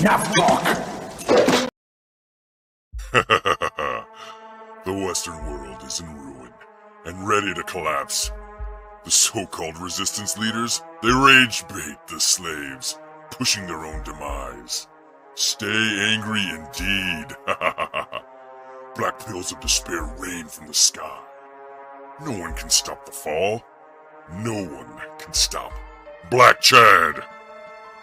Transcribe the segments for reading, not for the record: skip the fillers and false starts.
Enough talk! The Western world is in ruin and ready to collapse. The so-called resistance leaders, they rage bait the slaves, pushing their own demise. Stay angry indeed. Black pills of despair rain from the sky. No one can stop the fall. No one can stop Black Chad,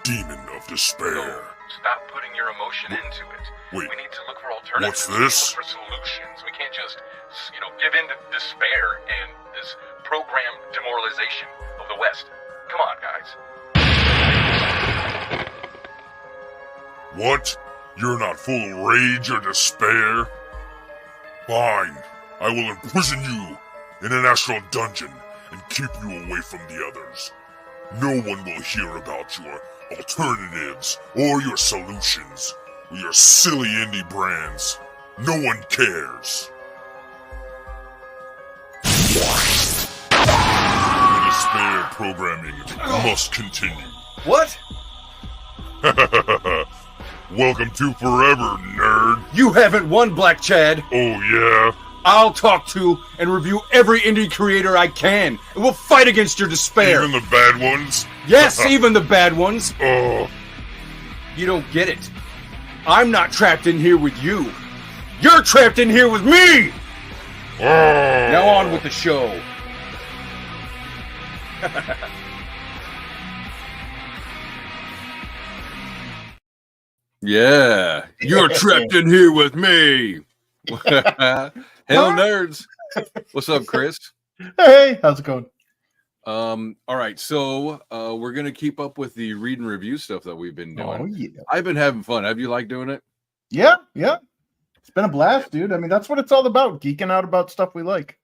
demon of despair. No, stop putting your emotion into it. Wait, we need to look for alternatives. what's this? Look for solutions. We can't just, give in to despair and this programmed demoralization of the West. Come on, guys. What? You're not full of rage or despair? Fine. I will imprison you in an astral dungeon and keep you away from the others. No one will hear about your alternatives or your solutions or your silly indie brands. No one cares. The despair programming must continue. What? Welcome to Forever, nerd. You haven't won, Black Chad. Oh, yeah? I'll talk to and review every indie creator I can, and we'll fight against your despair. Even the bad ones? Yes, even the bad ones. Oh. You don't get it. I'm not trapped in here with you. You're trapped in here with me! Oh. Now on with the show. Yeah, you're trapped in here with me. Hello, nerds. What's up, Chris? Hey, how's it going? All right, so we're gonna keep up with the read and review stuff that we've been doing. Oh yeah, I've been having fun. Have you liked doing it? yeah. It's been a blast, dude. I mean, that's what it's all about, geeking out about stuff we like.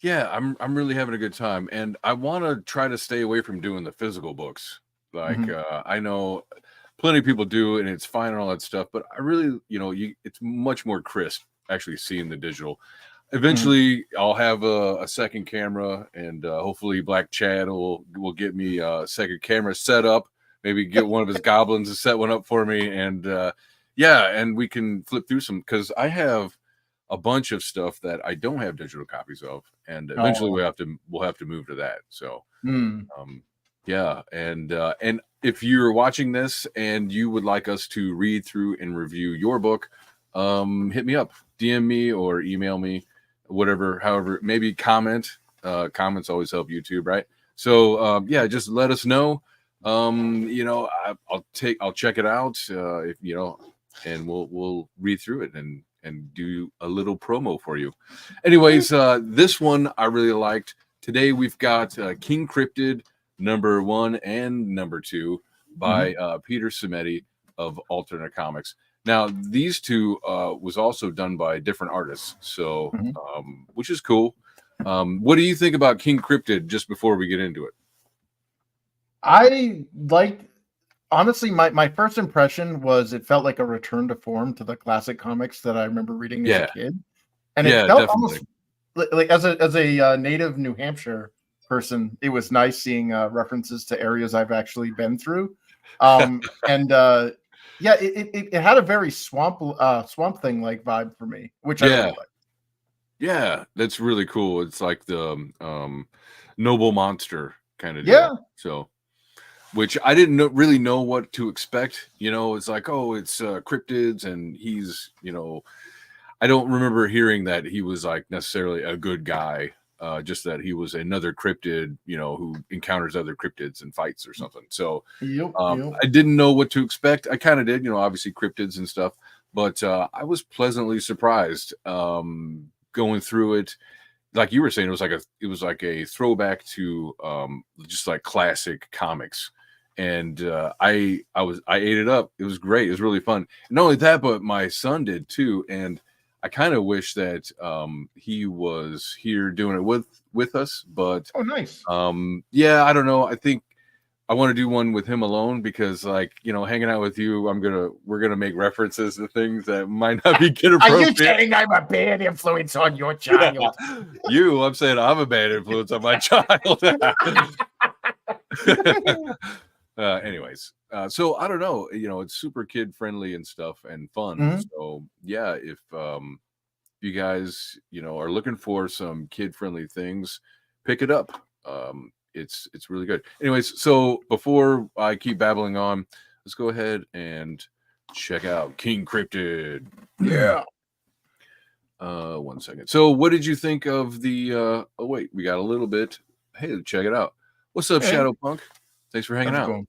Yeah, I'm really having a good time, and I want to try to stay away from doing the physical books. Like I know plenty of people do, and it's fine and all that stuff, but I really, it's much more crisp actually seeing the digital. Eventually, I'll have a second camera, and hopefully Black Chad will get me a second camera set up. Maybe get one of his goblins to set one up for me, and and we can flip through some, because I have a bunch of stuff that I don't have digital copies of, and eventually we'll have to move to that. So, yeah, and if you're watching this and you would like us to read through and review your book, hit me up, DM me or email me, whatever, however, maybe comment. Comments always help YouTube, right? So just let us know. I'll check it out, if and we'll read through it and do a little promo for you. Anyways, this one I really liked. Today we've got King Cryptid number 1 and number 2 by Peter Simeti of Alterna Comics. Now, these two was also done by different artists, so which is cool. What do you think about King Cryptid just before we get into it? I like, honestly, my first impression was it felt like a return to form to the classic comics that I remember reading as a kid. And it felt almost like as a native New Hampshire person, it was nice seeing references to areas I've actually been through. It had a very swamp thing like vibe for me, which I really liked. Yeah, that's really cool. It's like the noble monster kind of deal. So, which I didn't really know what to expect. It's like, oh, it's cryptids, and he's, I don't remember hearing that he was like necessarily a good guy. Just that he was another cryptid, who encounters other cryptids and fights or something. So I didn't know what to expect. I kind of did, obviously cryptids and stuff, but I was pleasantly surprised going through it. Like you were saying, it was like a throwback to just like classic comics. And I ate it up. It was great. It was really fun. And not only that, but my son did too. And I kind of wish that he was here doing it with us, but nice. I don't know. I think I want to do one with him alone because, like, hanging out with you, we're gonna make references to things that might not be kid appropriate. Are you saying I'm a bad influence on your child? I'm saying I'm a bad influence on my child. Anyways, so I don't know. It's super kid friendly and stuff and fun. So yeah, if you guys are looking for some kid friendly things, pick it up. It's really good. Anyways, so before I keep babbling on, let's go ahead and check out King Cryptid. Yeah. 1 second. So what did you think of the oh wait, we got a little bit. Hey, check it out. What's up, Hey. Shadow Punk? Thanks for hanging How's it out. going?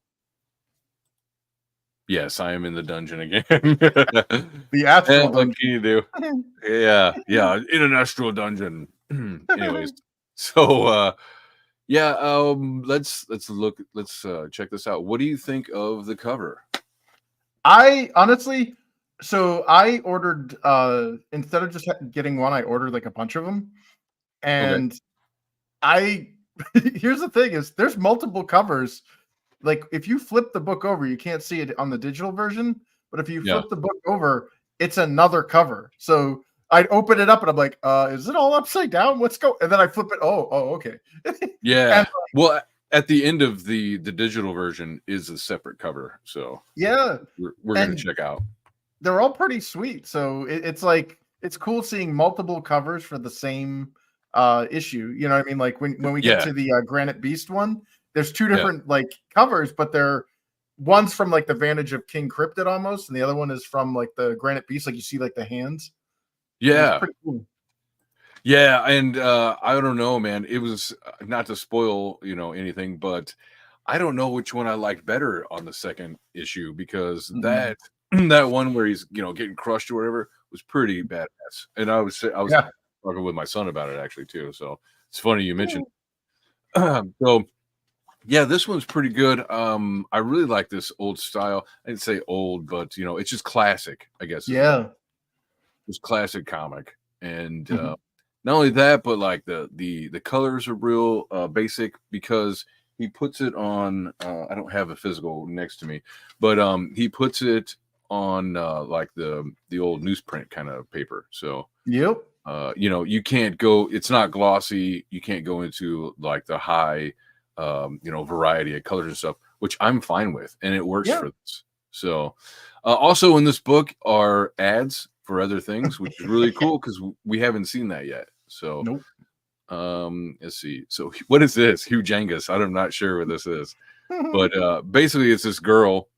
Yes, I am in the dungeon again. The astral What dungeon. can you do? Yeah, in an astral dungeon. Anyways, so yeah, let's check this out. What do you think of the cover? I honestly, so I ordered instead of just getting one, I ordered like a bunch of them, and here's the thing: is there's multiple covers. Like if you flip the book over, you can't see it on the digital version, but if you flip the book over, it's another cover. So I'd open it up and I'm like, is it all upside down? What's going? And then I flip it. Oh, okay. Yeah. Well, at the end of the digital version is a separate cover. So yeah, we're gonna check out. They're all pretty sweet. So it's like it's cool seeing multiple covers for the same issue. You know what I mean? Like when we get to the Granite Beast one, there's two different like covers, but they're one's from like the vantage of King Cryptid almost, and the other one is from like the Granite Beast. Like you see like the hands. Yeah, it's pretty cool. Yeah, and I don't know, man. It was not to spoil, anything, but I don't know which one I liked better on the second issue because that one where he's getting crushed or whatever was pretty badass. And I was talking with my son about it actually too. So it's funny you mentioned. So yeah, this one's pretty good. I really like this old style. I didn't say old, but it's just classic, I guess. Yeah, it's classic comic, and not only that, but like the colors are real basic because he puts it on. I don't have a physical next to me, but he puts it on like the old newsprint kind of paper. So you can't go. It's not glossy. You can't go into like the high variety of colors and stuff, which I'm fine with, and it works for this. So also in this book are ads for other things, which is really cool because we haven't seen that yet. So let's see. So what is this? Hugh Jangus. I'm not sure what this is, but basically it's this girl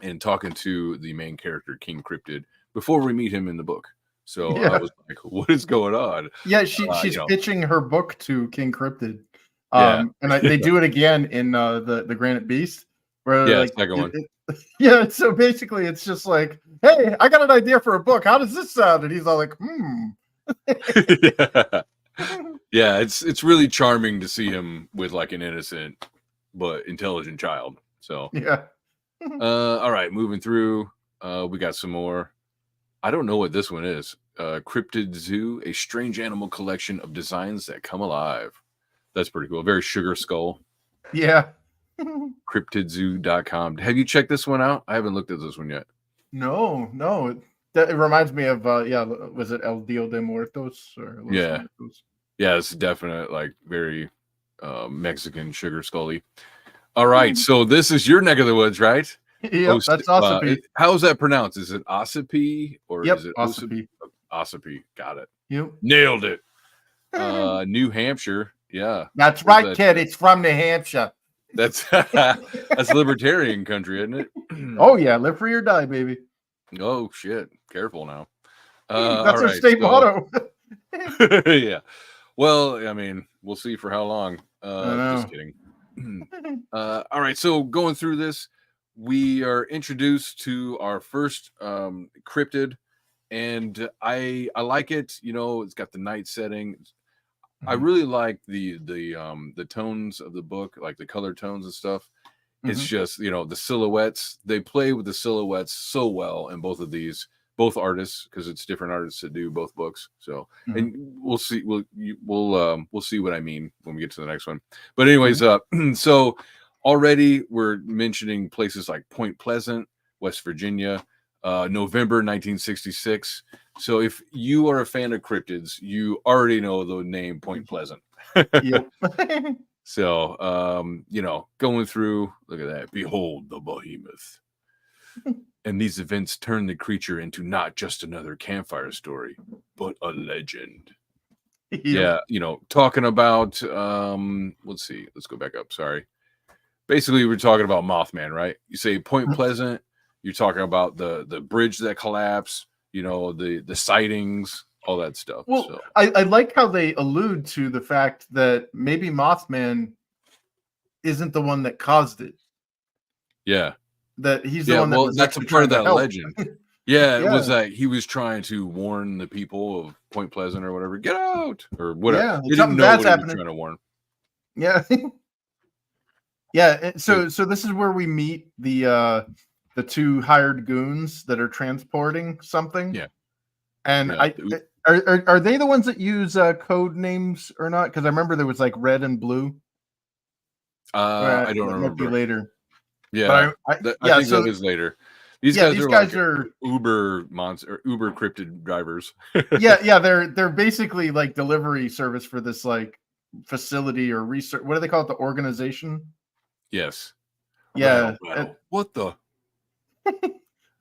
and talking to the main character, King Cryptid, before we meet him in the book. So I was like, what is going on? Yeah, she's pitching her book to King Cryptid. And they do it again in the Granite Beast. Where second one. So basically it's just like, hey, I got an idea for a book. How does this sound? And he's all like, Yeah, it's really charming to see him with like an innocent but intelligent child. So all right, moving through. We got some more. I don't know what this one is. Cryptid Zoo, a strange animal collection of designs that come alive. That's pretty cool. Very sugar skull. Yeah. CryptidZoo.com. Have you checked this one out? I haven't looked at this one yet. No. It reminds me of was it El Dia de Muertos or Muertos? Yeah, it's definite like very Mexican sugar scully. All right, so this is your neck of the woods, right? Yep, that's Ossipee. How is that pronounced? Is it Ossipee or is it Ossipee? Ossipee. Got it. Yep. Nailed it. New Hampshire. Yeah. That's right, kid. It's from New Hampshire. That's libertarian country, isn't it? Oh yeah, live free or die, baby. Oh shit. Careful now. That's our state motto. Yeah. Well, I mean, we'll see for how long. Just kidding. All right, so going through this, we are introduced to our first cryptid, and I like it. It's got the night setting. I really like the tones of the book, like the color tones and stuff. It's just the silhouettes. They play with the silhouettes so well in both of these, both artists, because it's different artists that do both books. So and we'll see. We'll see what I mean when we get to the next one. But anyways, so already we're mentioning places like Point Pleasant, West Virginia, November 1966. So if you are a fan of cryptids, you already know the name Point Pleasant. So, going through, look at that. Behold the behemoth. And these events turn the creature into not just another campfire story, but a legend. Yeah, talking about let's see, let's go back up. Sorry. Basically, we're talking about Mothman, right? You say Point Pleasant, you're talking about the bridge that collapsed, the sightings, all that stuff. Well, so. I like how they allude to the fact that maybe Mothman isn't the one that caused it. Yeah. That he's the one that was that's a actually part of trying that to help. legend. Yeah, it was that he was trying to warn the people of Point Pleasant or whatever, get out or whatever. Yeah, They didn't know what he was trying to warn. Yeah. Yeah, so this is where we meet the two hired goons that are transporting something. Yeah. And are they the ones that use code names or not? Because I remember there was like red and blue. I don't remember. Might be later. Yeah, I think that is later. These guys are Uber monster, Uber cryptid drivers. yeah, they're basically like delivery service for this like facility or research. What do they call it? The organization. Yes. Yeah. What the?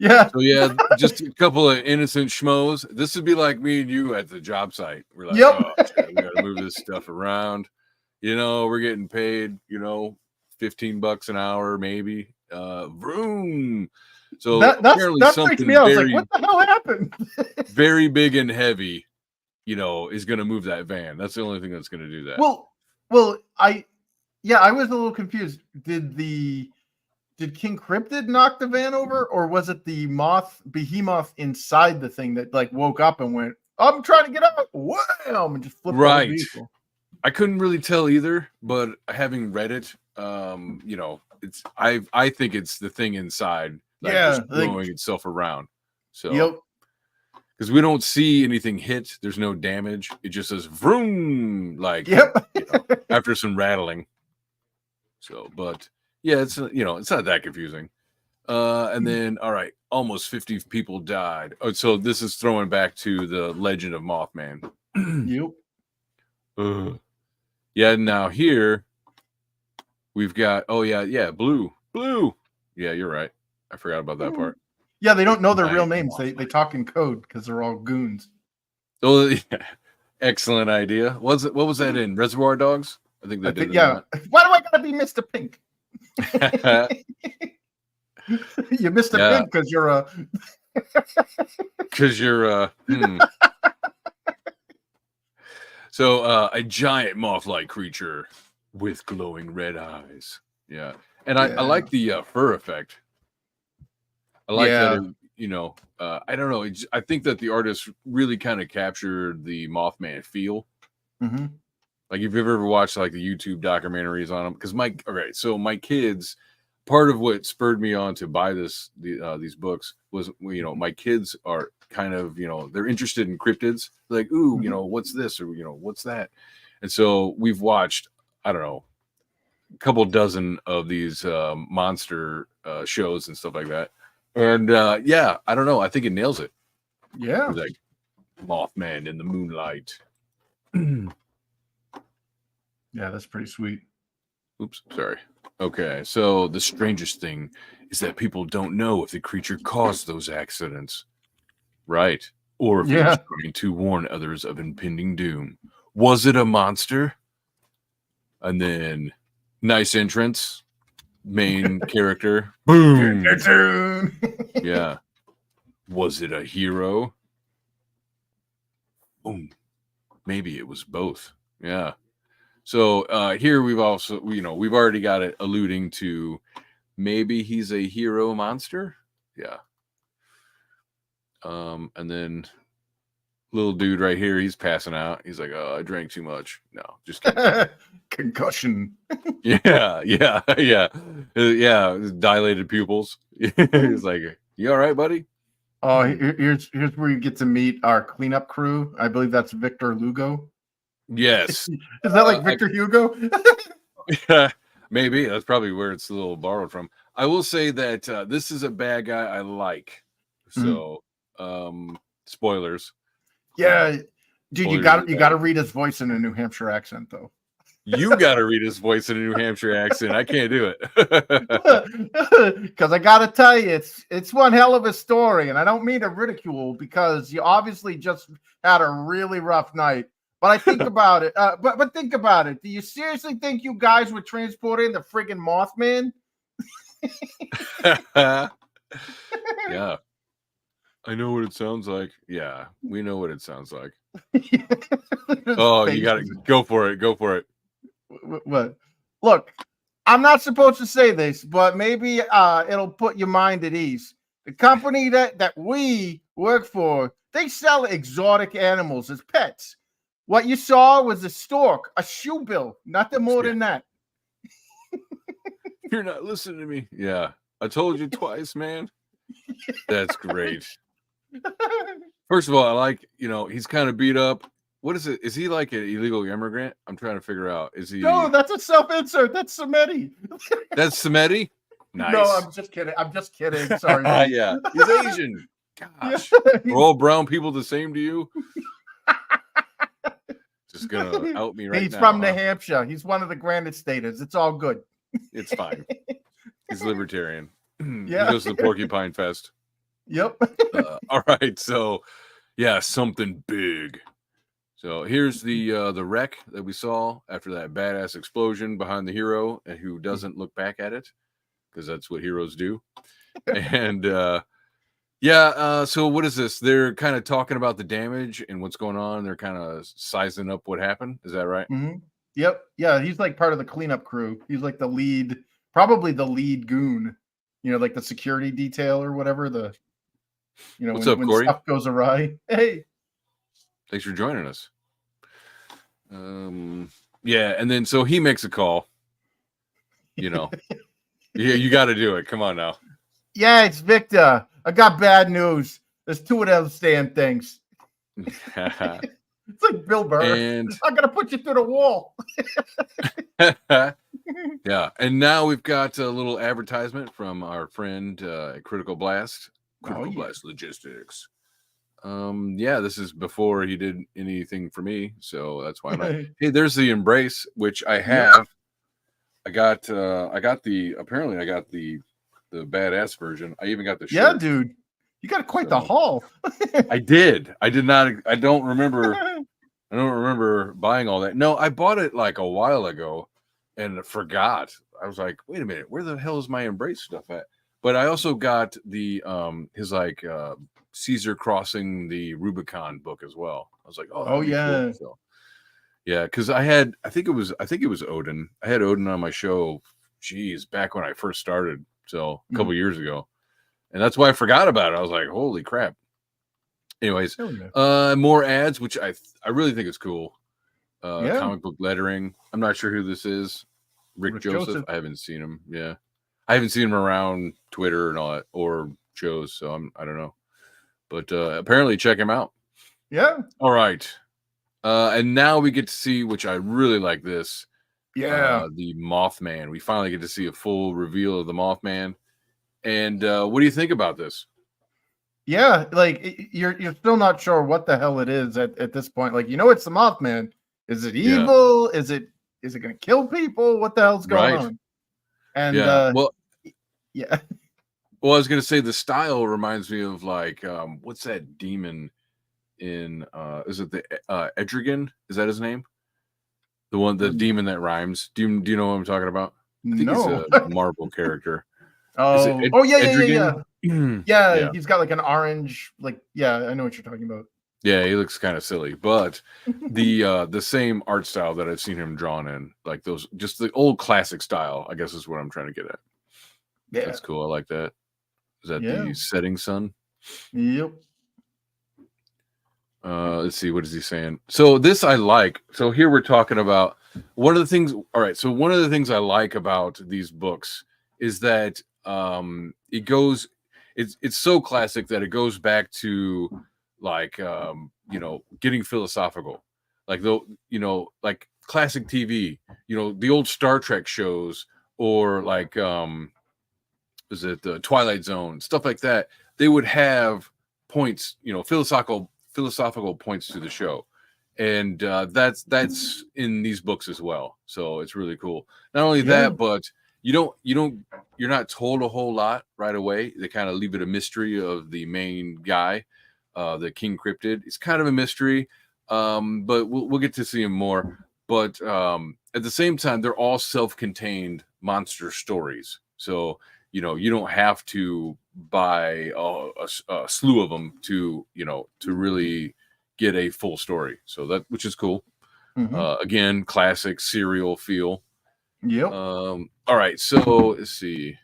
Yeah. So yeah, just a couple of innocent schmoes. This would be like me and you at the job site. We're like, oh, shit, we gotta move this stuff around. We're getting paid, $15 an hour, maybe. Vroom. So that freaks me out. I was like, what the hell happened? Very big and heavy, is gonna move that van. That's the only thing that's gonna do that. Well, I was a little confused. Did King Cryptid knock the van over, or was it the behemoth inside the thing that like woke up and went, I'm trying to get out, wham, and just flipped the vehicle? I couldn't really tell either, but having read it, it's I think it's the thing inside, just blowing itself around. So because we don't see anything hit, there's no damage. It just says vroom, after some rattling. So, but yeah, it's it's not that confusing. And then all right, almost 50 people died. Oh, so this is throwing back to the legend of Mothman. Yep. Yeah, now here we've got blue. Yeah, you're right. I forgot about that part. Yeah, they don't know their real names. They talk in code because they're all goons. Oh, yeah. Excellent idea. What was that in Reservoir Dogs? I think they did. Yeah. Why do I gotta be Mr. Pink? You Mr. Pink because you're a. Because you're So a giant moth-like creature with glowing red eyes. Yeah, and I like the fur effect. I like that. I don't know. I think that the artist really kind of captured the Mothman feel. Mm-hmm. Like if you've ever watched like the YouTube documentaries on them, because my kids, part of what spurred me on to buy these books was my kids are kind of they're interested in cryptids, like ooh what's this or what's that, and so we've watched I don't know a couple dozen of these monster shows and stuff like that, and I don't know, I think it nails it. Yeah, like Mothman in the moonlight. Yeah, that's pretty sweet. Oops, sorry. Okay, so the strangest thing is that people don't know if the creature caused those accidents. Right. Or if it was trying to warn others of impending doom. Was it a monster? And then nice entrance. Main character. Boom. Yeah. Was it a hero? Boom. Maybe it was both. Yeah. So here we've also, we've already got it alluding to maybe he's a hero monster. Yeah. And then little dude right here, he's passing out. He's like, oh, I drank too much. No, just kidding. Concussion. Yeah. Dilated pupils. He's like, you all right, buddy? Oh, here's where you get to meet our cleanup crew. I believe that's Victor Lugo. Yes. Is that like Victor Hugo? Yeah, maybe. That's probably where it's a little borrowed from. I will say that this is a bad guy I like. So, spoilers. Yeah, dude, you got to read his voice in a New Hampshire accent, though. You got to read his voice in a New Hampshire accent. I can't do it. Because I got to tell you, it's one hell of a story. And I don't mean to ridicule because you obviously just had a really rough night. But I think about it. But think about it. Do you seriously think you guys were transporting the friggin' Mothman? Yeah. I know what it sounds like. Yeah, we know what it sounds like. Oh, you got to go for it. Go for it. What? Look, I'm not supposed to say this, but maybe it'll put your mind at ease. The company that we work for, they sell exotic animals as pets. What you saw was a stork, a shoe bill, nothing more than that. You're not listening to me. Yeah, I told you twice, man. That's great. First of all, I like, he's kind of beat up. What is it? Is he like an illegal immigrant? I'm trying to figure out. Is he? No, that's a self-insert. That's Simeti. That's Simeti? Nice. No, I'm just kidding. I'm just kidding. Sorry. Yeah, he's Asian. Gosh, are all brown people the same to you? Just gonna out me right now. He's from New Hampshire. He's one of the Granite Staters. It's all good. It's fine. He's libertarian. Yeah. He goes to the Porcupine Fest. Yep. All right. So, yeah, something big. So here's the wreck that we saw after that badass explosion behind the hero, and who doesn't look back at it, because that's what heroes do. And so what is this? They're kind of talking about the damage and what's going on. They're kind of sizing up what happened. Is that right? Mm-hmm. Yep. Yeah, he's like part of the cleanup crew. He's like the lead, probably the lead goon. Like the security detail or whatever. What's up, Corey? When stuff goes awry. Hey. Thanks for joining us. Yeah, and then so he makes a call. Yeah, you got to do it. Come on now. Yeah, it's Victor. I got bad news. There's two of those damn things. It's like Bill Burr. And I'm gonna put you through the wall. Yeah, and now we've got a little advertisement from our friend at Critical Blast Logistics. This is before he did anything for me, so that's why I'm not. Hey, there's the Embrace, which I have. I got the badass version. I even got the shirt. Yeah, dude, you got quite the haul. I did not. I don't remember buying all that. No, I bought it like a while ago and forgot. I was like, wait a minute, where the hell is my Embrace stuff at? But I also got the his Caesar crossing the Rubicon book as well. I was like, oh yeah. Cool. So, yeah, because I think it was Odin. I had Odin on my show, back when I first started, so a couple years ago. And that's why I forgot about it. I was like, holy crap. Anyways, more ads, which I really think is cool. Comic book lettering. I'm not sure who this is. Rick Joseph. I haven't seen him. Yeah. I haven't seen him around Twitter and all that, or shows, so I don't know. But apparently check him out. Yeah. All right. And now we get to see, which I really like this. Yeah. The Mothman. We finally get to see a full reveal of the Mothman. And what do you think about this? Yeah, like you're still not sure what the hell it is at this point. Like, it's the Mothman. Is it evil? Yeah. Is it going to kill people? What the hell's going on? And well, I was going to say the style reminds me of like what's that demon in is it the Etrigan? Is that his name? The demon that rhymes. Do you know what I'm talking about? I think he's a Marvel character. Yeah. He's got like an orange, I know what you're talking about. Yeah, he looks kind of silly, but the same art style that I've seen him drawn in, like those, just the old classic style, I guess is what I'm trying to get at. Yeah, that's cool. I like that. Is that the setting sun? Yep. Let's see, what is he saying? So this I like. So here we're talking about one of the things. All right, so one of the things I like about these books is that it's so classic that it goes back to like getting philosophical, like like classic TV, the old Star Trek shows, or like is it the Twilight Zone, stuff like that. They would have points, philosophical points to the show, and that's in these books as well. So it's really cool. Not only that, but you're not told a whole lot right away. They kind of leave it a mystery of the main guy, the King Cryptid. It's kind of a mystery, but we'll get to see him more. But at the same time, they're all self-contained monster stories. So you don't have to buy a slew of them to really get a full story. So which is cool. Again, classic serial feel. Yep. All right, so let's see.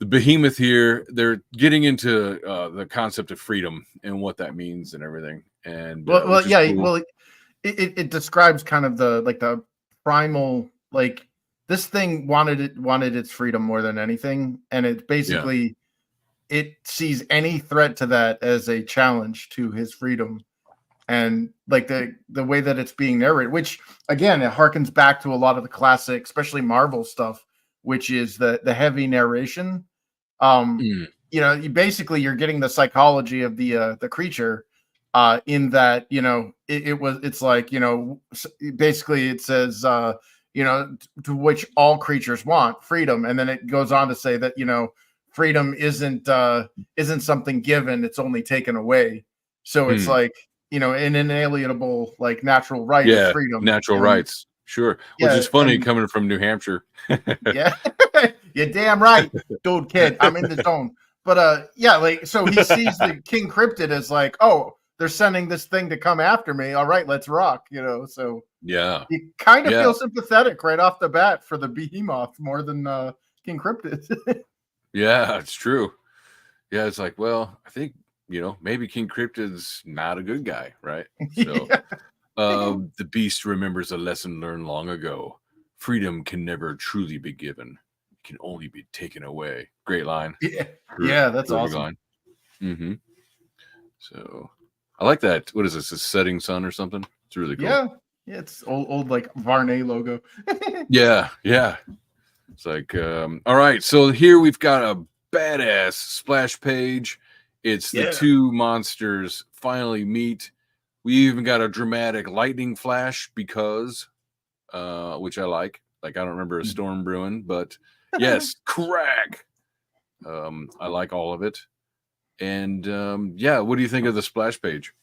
The behemoth here, they're getting into the concept of freedom and what that means and everything. And well, yeah, cool. well, it describes kind of the primal, like, this thing wanted its freedom more than anything, and it basically it sees any threat to that as a challenge to his freedom. And like the way that it's being narrated, which again, it harkens back to a lot of the classic, especially Marvel stuff, which is the heavy narration. You're getting the psychology of the creature, in that, it's like, basically it says, to which all creatures want freedom. And then it goes on to say that, freedom isn't something given, it's only taken away. So it's like, an inalienable, like, natural right of freedom. Natural rights. Sure. Which is funny coming from New Hampshire. Yeah. You're damn right, dude, kid. I'm in the zone. But like, so he sees the King Cryptid as like, oh, they're sending this thing to come after me. All right, let's rock, so yeah. You kind of feel sympathetic right off the bat for the behemoth more than King Cryptid. Yeah, it's true. Yeah, it's like, well, I think maybe King Cryptid's not a good guy, right? So the beast remembers a lesson learned long ago. Freedom can never truly be given. It can only be taken away. Great line. Yeah, that's awesome. Line. So I like that. What is this? A setting sun or something? It's really cool. Yeah, it's old like Varney logo. Yeah. It's like, all right. So here we've got a badass splash page. It's the two monsters finally meet. We even got a dramatic lightning flash because, which I like. Like, I don't remember a storm brewing, but yes, crack. I like all of it. And what do you think of the splash page?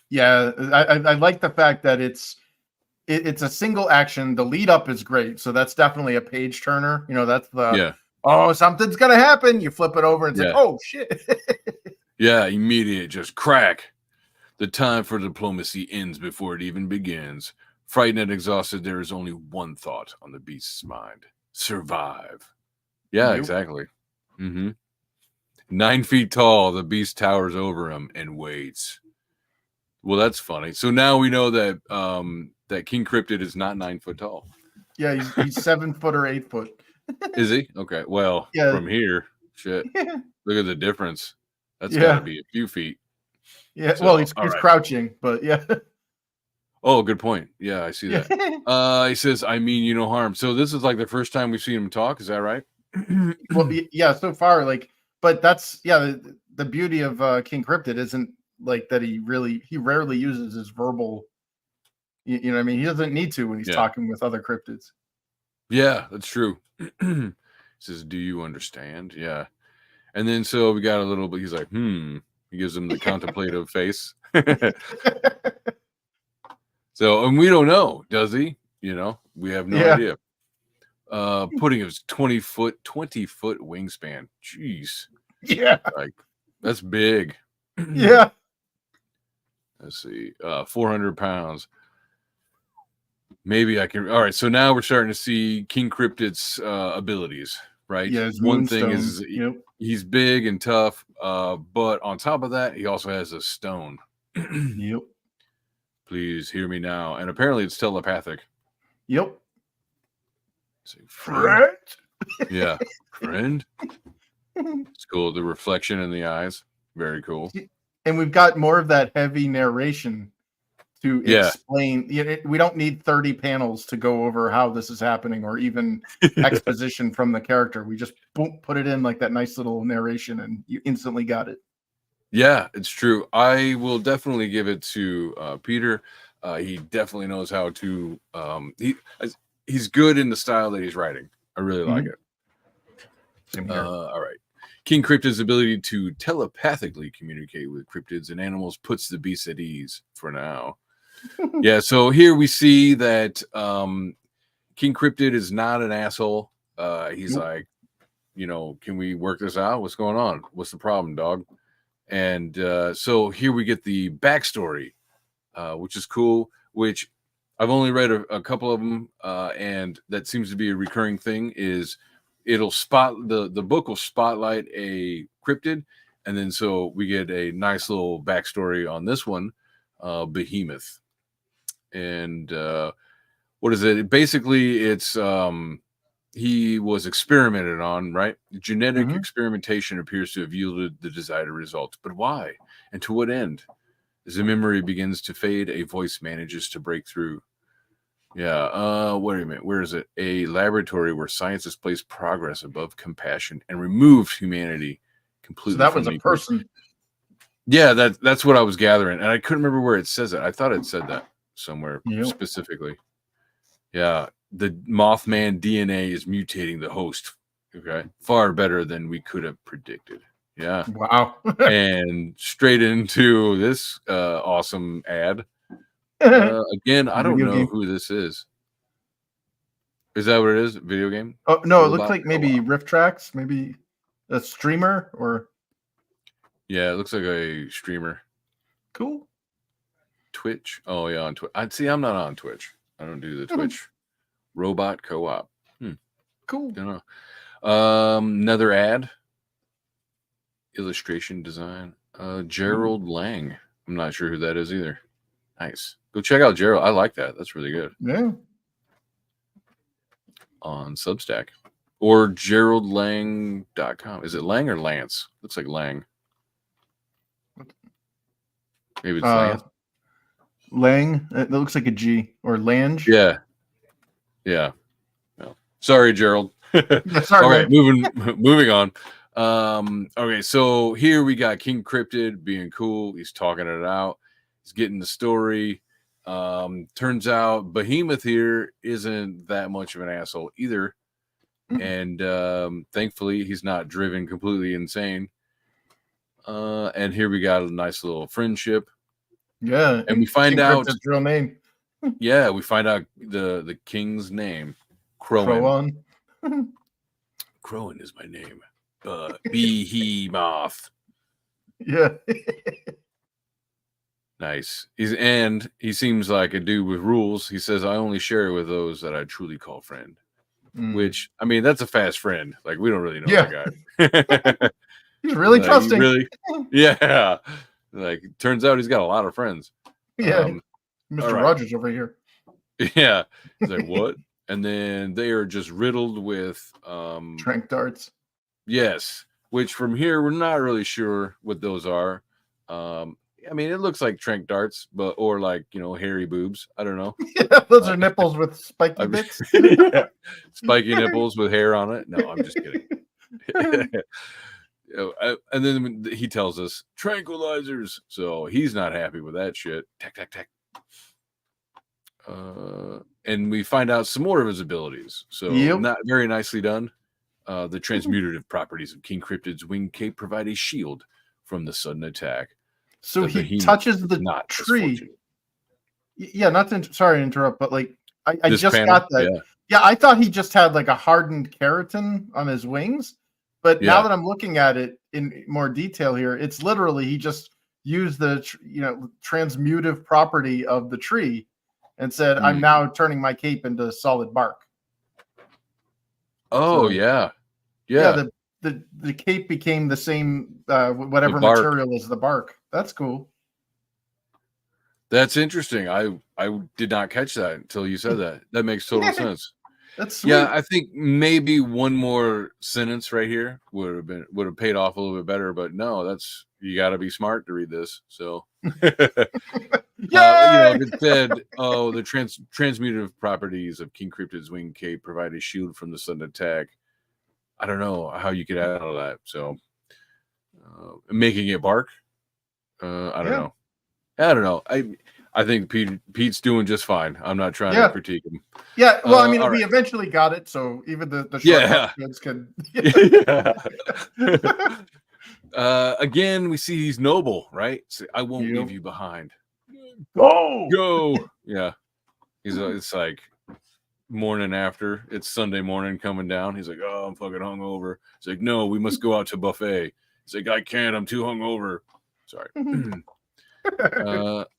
Yeah, I like the fact that it's a single action. The lead up is great, so that's definitely a page turner. That's the oh, something's gonna happen. You flip it over and it's like, oh shit. Yeah, immediate, just crack. The time for diplomacy ends before it even begins. Frightened and exhausted, there is only one thought on the beast's mind: survive. Yeah, exactly. 9 feet tall, the beast towers over him and waits. Well, that's funny. So now we know that that King Cryptid is not 9 foot tall. Yeah, he's 7 foot or 8 foot. Is he? Okay. Well, from here, shit. Look at the difference. That's got to be a few feet. Yeah. So, well, he's crouching, but yeah. Oh, good point. Yeah, I see that. He says, "I mean you no harm." So this is like the first time we've seen him talk. Is that right? Well, yeah. So far, like, but that's the beauty of King Cryptid isn't like that. He rarely uses his verbal. You know what I mean? He doesn't need to when he's talking with other cryptids. Yeah, that's true. He says, "Do you understand?" Yeah. And then so we got a little bit. He's like, He gives him the contemplative face. So, and we don't know, does he? We have no idea. Putting his 20 foot wingspan. Jeez. Yeah. Like, that's big. Yeah. Let's see. 400 pounds. Maybe I can. All right. So now we're starting to see King Cryptid's abilities, right? Yeah. One thing is he's big and tough. But on top of that, he also has a stone. Yep. Please hear me now. And apparently it's telepathic. Yep. Friend? Yeah. Friend? It's cool. The reflection in the eyes. Very cool. And we've got more of that heavy narration to explain. We don't need 30 panels to go over how this is happening or even exposition from the character. We just put it in like that nice little narration and you instantly got it. Yeah, it's true. I will definitely give it to Peter. He definitely knows how to. He's good in the style that he's writing. I really like it. Same here. All right. King Cryptid's ability to telepathically communicate with cryptids and animals puts the beast at ease for now. Yeah, so here we see that King Cryptid is not an asshole. He's like, can we work this out? What's going on? What's the problem, dog? And so here we get the backstory, which is cool, which I've only read a couple of them, and that seems to be a recurring thing, is it'll the book will spotlight a cryptid, and then so we get a nice little backstory on this one, Behemoth. And what is it? Basically, it's he was experimented on, right? Genetic experimentation appears to have yielded the desired results, but why? And to what end? As the memory begins to fade, a voice manages to break through. Yeah, wait a minute. Where is it? A laboratory where science has placed progress above compassion and removed humanity completely. So that was a person. Yeah, that's what I was gathering, and I couldn't remember where it says it. I thought it said that somewhere specifically. Yeah, the Mothman DNA is mutating the host. Okay, far better than we could have predicted. Yeah. Wow. And straight into this awesome ad. Again, I don't know who this is. Is that what it is? Video game? Oh no, it looks like maybe Rift Tracks, maybe a streamer or. Yeah, it looks like a streamer. Cool. Twitch. Oh yeah, on Twitch. See, I'm not on Twitch. I don't do the Twitch. Robot co-op. Cool. Don't know. Another ad. Illustration design. Gerald Lang. I'm not sure who that is either. Nice. Go check out Gerald. I like that. That's really good. Yeah. On Substack. Or geraldlang.com. Is it Lang or Lance? Looks like Lang. Maybe it's Lance. Lang. It looks like a G. Or Lange. Yeah. Yeah. No. Sorry, Gerald. Sorry, all right, moving on. Okay, so here we got King Cryptid being cool. He's talking it out. He's getting the story. Turns out Behemoth here isn't that much of an asshole either. And thankfully he's not driven completely insane. And here we got a nice little friendship. Yeah. And we find out his real name. Yeah, we find out the king's name. Crowan. Crowan is my name. Behemoth. Yeah. Nice. He seems like a dude with rules. He says, I only share with those that I truly call friend. Which, I mean, that's a fast friend. Like, we don't really know that guy. He's really trusting. Really? Yeah. Like, turns out he's got a lot of friends. Yeah. Mr. Rogers over here. Yeah. He's like, what? And then they are just riddled with trank darts. Yes. Which from here, we're not really sure what those are. I mean, it looks like trank darts, or like, hairy boobs. I don't know. Yeah, those are nipples with spiky bits. Yeah. Spiky nipples with hair on it. No, I'm just kidding. And then he tells us tranquilizers. So he's not happy with that shit. Tack, tack, tack. And we find out some more of his abilities. So not very nicely done. The transmutative properties of King Cryptid's wing cape provide a shield from the sudden attack. So he touches the tree. Yeah, sorry to interrupt, but like I just got that. Yeah, I thought he just had like a hardened keratin on his wings, but now that I'm looking at it in more detail here, it's literally he just used the transmutive property of the tree and said, "I'm now turning my cape into solid bark." Oh, so, yeah. The cape became the same whatever material as the bark. That's cool. That's interesting. I did not catch that until you said that. That makes total sense. That's sweet. Yeah, I think maybe one more sentence right here would have paid off a little bit better, but no, you got to be smart to read this. So, if it said, "Oh, the transmutative properties of King Cryptid's wing cape provide a shield from the sudden attack," I don't know how you could add all that. So, making it bark. I don't know. I don't know. I think Pete's doing just fine. I'm not trying to critique him. Yeah, well, I mean, we right. eventually got it, so even the short kids can. Again, we see he's noble, right? So, I won't leave you behind. Go. Yeah, it's like morning after. It's Sunday morning coming down. He's like, oh, I'm fucking hungover. He's like, no, we must go out to buffet. He's like, I can't. I'm too hungover. Sorry.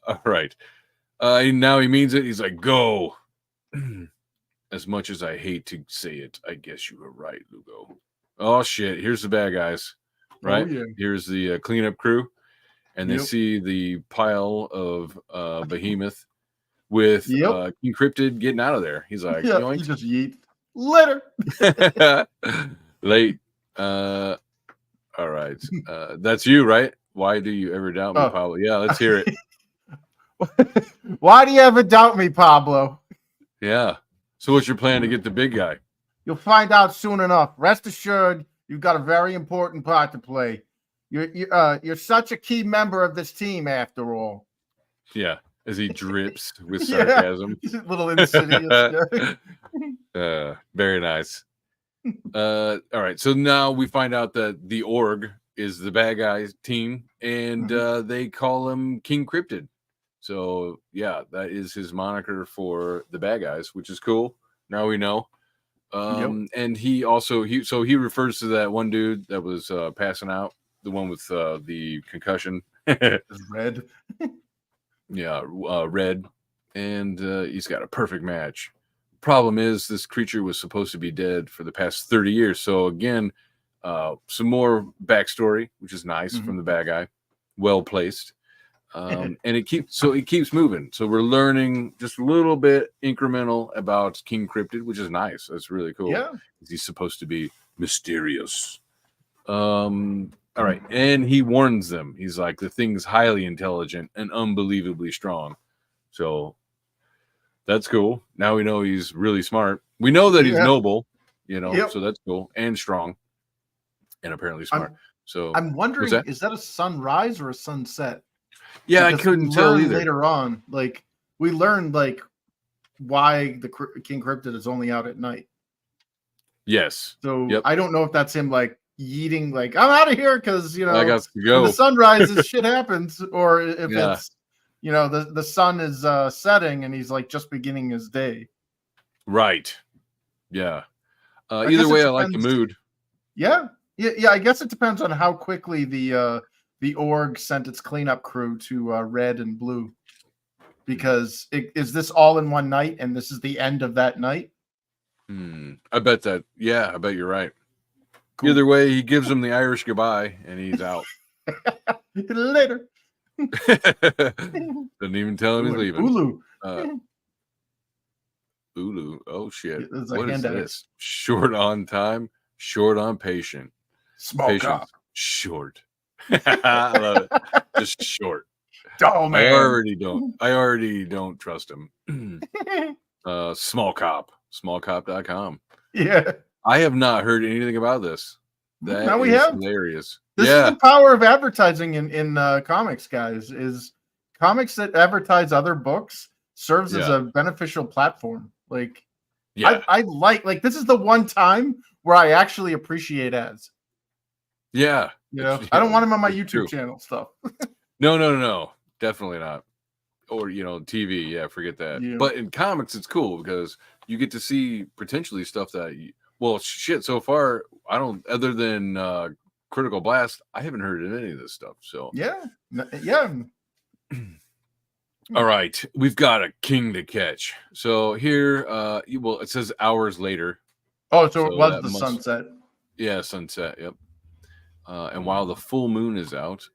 All right. Now he means it. He's like, go. As much as I hate to say it, I guess you were right, Lugo. Oh shit! Here's the bad guys, right? Oh, yeah. Here's the cleanup crew, and they see the pile of behemoth with King Cryptid getting out of there. He's like, he just yeet later. Late. All right. That's you, right? Why do you ever doubt me, Pablo? Yeah, let's hear it. Why do you ever doubt me, Pablo? Yeah. So what's your plan to get the big guy? You'll find out soon enough. Rest assured, you've got a very important part to play. You're such a key member of this team, after all. Yeah, as he drips with sarcasm. A little insidious. Very nice. All right, so now we find out that the org is the bad guys team, and they call him King Cryptid. So yeah, that is his moniker for the bad guys, which is cool. Now we know. And he also he refers to that one dude that was passing out, the one with the concussion. Red. Yeah, Red, and he's got a perfect match. Problem is, this creature was supposed to be dead for the past 30 years. So again, some more backstory, which is nice from the bad guy, well placed. And it keeps moving. So we're learning just a little bit incremental about King Cryptid, which is nice. That's really cool. Yeah, he's supposed to be mysterious. All right, and he warns them. He's like, the thing's highly intelligent and unbelievably strong. So that's cool. Now we know he's really smart. We know that he's noble, so that's cool, and strong, and apparently smart. I'm wondering, is that a sunrise or a sunset? Yeah, because I couldn't tell either. Later on, we learned why the King Cryptid is only out at night. Yes. So I don't know if that's him yeeting, I'm out of here because I got to go. The sun rises, shit happens, or if it's the sun is setting and he's just beginning his day. Right. Yeah. Either way, I like the mood. Yeah. I guess it depends on how quickly the org sent its cleanup crew to red and blue, because is this all in one night and this is the end of that night? I bet that. Yeah, I bet you're right. Cool. Either way, he gives him the Irish goodbye and he's out. Later. Doesn't even tell him he's leaving. Ulu. Ulu. Oh shit. What is this? Short on time, short on patient. Small cop. Short. I love it. Just short. Oh man. I already don't trust him. Small cop. Smallcop.com. Yeah. I have not heard anything about this. That is hilarious. This is the power of advertising in comics, guys. Is comics that advertise other books serves as a beneficial platform. I like this is the one time where I actually appreciate ads. Yeah. I don't want them on my YouTube channel stuff. No. Definitely not. Or, TV. Yeah, forget that. Yeah. But in comics, it's cool because you get to see potentially stuff that, so far, I don't, other than Critical Blast, I haven't heard of any of this stuff. So, yeah. All right. We've got a king to catch. So here, it says hours later. Oh, so it was the sunset. Yeah, sunset. Yep. And while the full moon is out,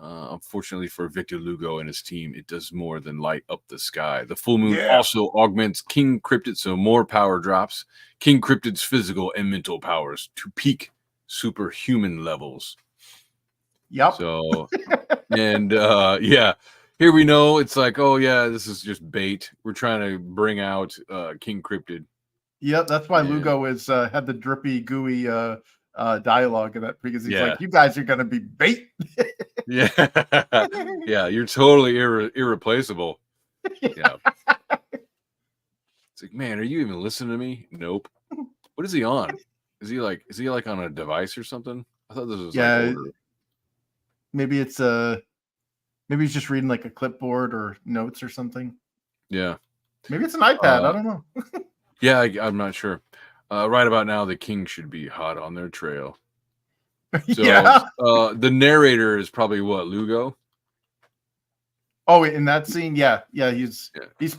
unfortunately for Victor Lugo and his team, it does more than light up the sky. The full moon also augments King Cryptid, so more power drops King Cryptid's physical and mental powers to peak superhuman levels. Yep. So, and here we know it's like, oh yeah, this is just bait. We're trying to bring out King Cryptid. Yep, that's why Lugo is had the drippy, gooey dialogue in that, because he's like, you guys are gonna be bait. Yeah. Yeah, you're totally irreplaceable. Yeah. It's like, man, are you even listening to me? Nope. What is he on? Is he like on a device or something? I thought this was like older. Maybe it's maybe he's just reading like a clipboard or notes or something. Yeah. Maybe it's an iPad. I don't know. Yeah, I'm not sure. Right about now, the king should be hot on their trail. So the narrator is probably what, Lugo? Oh, in that scene, yeah, he's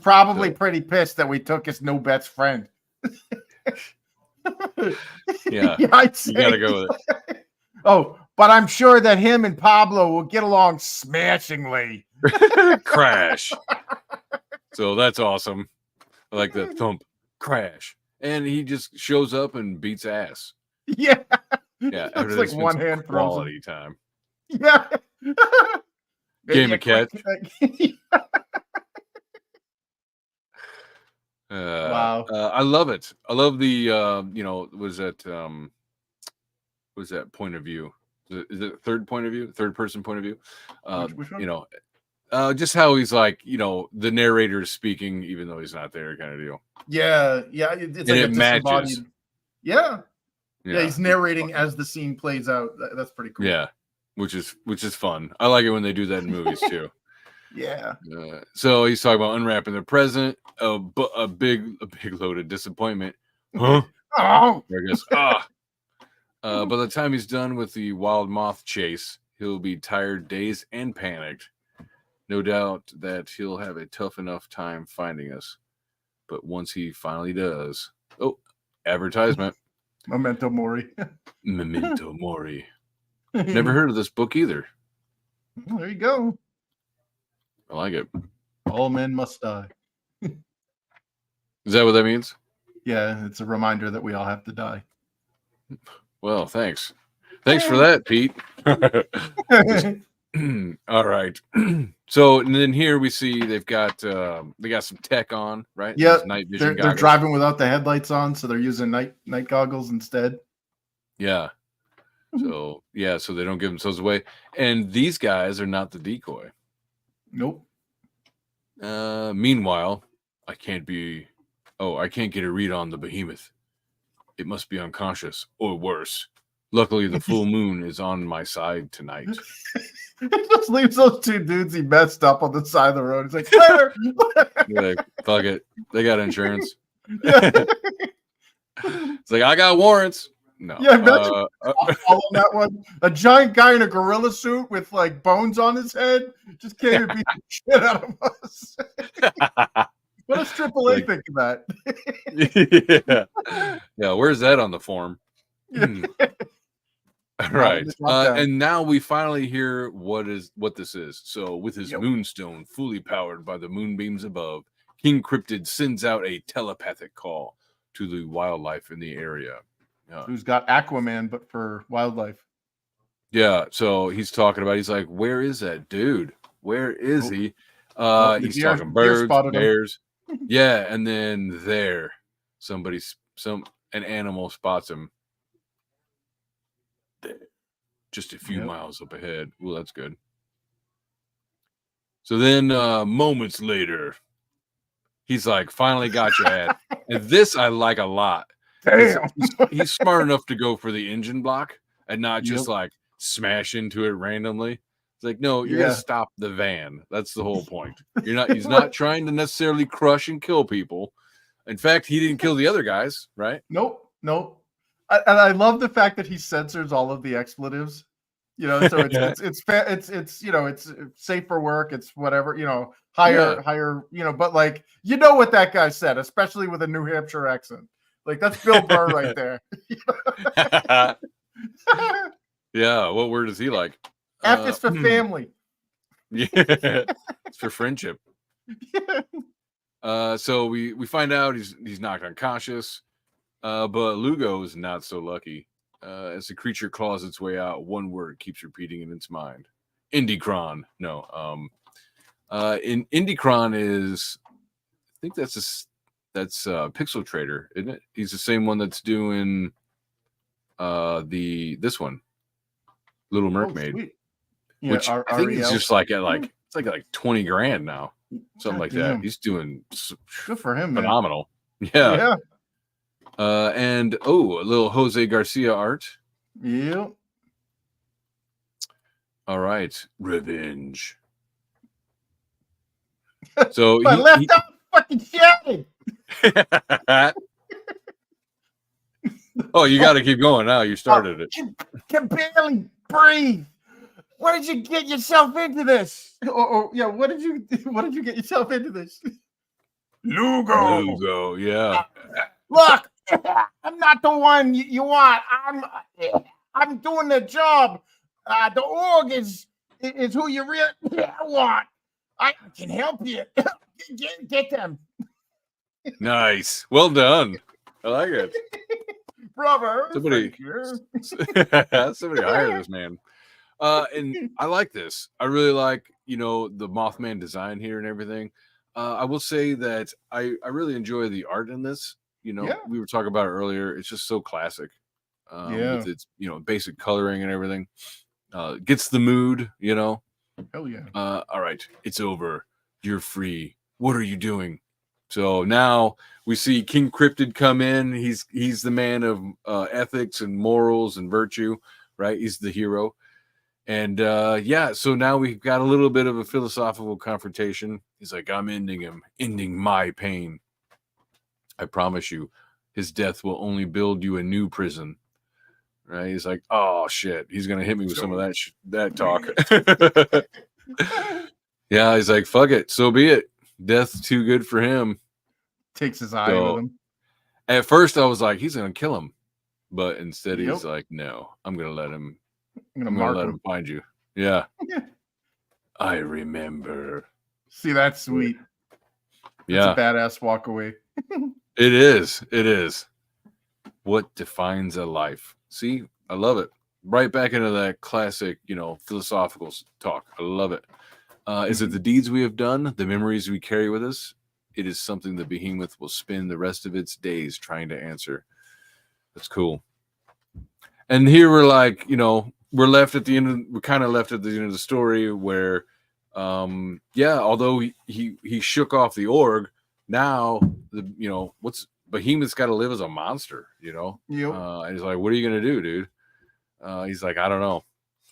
probably pretty pissed that we took his no bets friend. Yeah, I'd say. You gotta go with it. Oh, but I'm sure that him and Pablo will get along smashingly. Crash. So that's awesome. I like the thump, crash, and he just shows up and beats ass. Yeah, After like one hand quality time. Yeah. Game of catch. Wow. I love it. I love the was that point of view? Is it third person point of view? Which one? Just how he's like, the narrator is speaking even though he's not there, kind of deal. Yeah, it's like it matches. Yeah, he's narrating as the scene plays out. That's pretty cool. Yeah, which is fun. I like it when they do that in movies too. Yeah. So he's talking about unwrapping the present, a big load of disappointment. Huh? Oh. I guess. By the time he's done with the wild moth chase, he'll be tired, dazed, and panicked. No doubt that he'll have a tough enough time finding us. But once he finally does, advertisement. Memento Mori. Memento Mori. Never heard of this book either. Well, there you go. I like it. All men must die. Is that what that means? Yeah, it's a reminder that we all have to die. Well, thanks. Thanks for that, Pete. All right. So and then here we see they got some tech on, right? Yeah, night vision they're driving without the headlights on, so they're using night goggles instead. Yeah. So they don't give themselves away. And these guys are not the decoy. Nope. Meanwhile, I can't get a read on the behemoth. It must be unconscious or worse. Luckily, the full moon is on my side tonight. He just leaves those two dudes he messed up on the side of the road. He's like, later. Like, fuck it. They got insurance. It's like, I got warrants. No. Yeah, imagine on that one. A giant guy in a gorilla suit with like bones on his head just came and beat the shit out of us. What does AAA think of that? Yeah, where's that on the form? Right. And now we finally hear what this is. So with his moonstone fully powered by the moonbeams above, King CRYPTID sends out a telepathic call to the wildlife in the area. Who's got Aquaman, but for wildlife. Yeah, so he's like, where is that dude? Where is he? He's talking birds, bears. Yeah, and then there, an animal spots him. There, just a few miles up ahead. Well, that's good. So then, moments later, he's like, finally got your ass. And this I like a lot. Damn. He's smart enough to go for the engine block and not just like smash into it randomly. It's like, no, you're gonna stop the van. That's the whole point. He's not trying to necessarily crush and kill people. In fact, he didn't kill the other guys, right? Nope. And I love the fact that he censors all of the expletives. So it's safe for work. It's whatever, higher, but like, what that guy said, especially with a New Hampshire accent. Like, that's Bill Burr right there. Yeah. What word is he like? F is for family. Yeah. It's for friendship. So we find out he's knocked unconscious. But Lugo is not so lucky. As the creature claws its way out, one word keeps repeating in its mind. Indicron. No. In Indicron is, I think that's Pixel Trader, isn't it? He's the same one that's doing this one, Little Mermaid. Yeah, which I think he's just like at like it's like 20 grand now, something like that. He's doing good for him, phenomenal. Man. Yeah. And a little Jose Garcia art. Yep. All right, revenge. So my left arm fucking shattered. Oh, you got to keep going now. You started it. You can barely breathe. What did you get yourself into this? Yeah, what did you get yourself into this? Lugo, yeah. Look, I'm not the one you want. I'm doing the job. The org is who you really want. I can help you. Get them. Nice. Well done. I like it. Brother. Somebody hire this man. And I like this. I really like, the Mothman design here and everything. I will say that I really enjoy the art in this. We were talking about it earlier. It's just so classic. With its, basic coloring and everything. Gets the mood, Hell yeah. All right, it's over. You're free. What are you doing? So now we see King Cryptid come in. He's the man of ethics and morals and virtue, right? He's the hero. And so now we've got a little bit of a philosophical confrontation. He's like, I'm ending him, ending my pain. I promise you, his death will only build you a new prison. Right? He's like, oh shit, he's gonna hit me with some of that talk. Yeah, he's like, fuck it, so be it. Death's too good for him. Takes his eye with him. At first, I was like, he's gonna kill him, but instead, he's like, no, I'm gonna let him. I'm gonna let him find you. Yeah. I remember. See, that's sweet. Yeah, it's a badass walk away. It is. It is. What defines a life? See, I love it. Right back into that classic, philosophical talk. I love it. Is it the deeds we have done, the memories we carry with us? It is something the behemoth will spend the rest of its days trying to answer. That's cool. And here we're like, we're left at the end. We're kind of left at the end of the story where, although he shook off the org, now Behemoth's got to live as a monster, And he's like, what are you gonna do, dude? He's like, I don't know.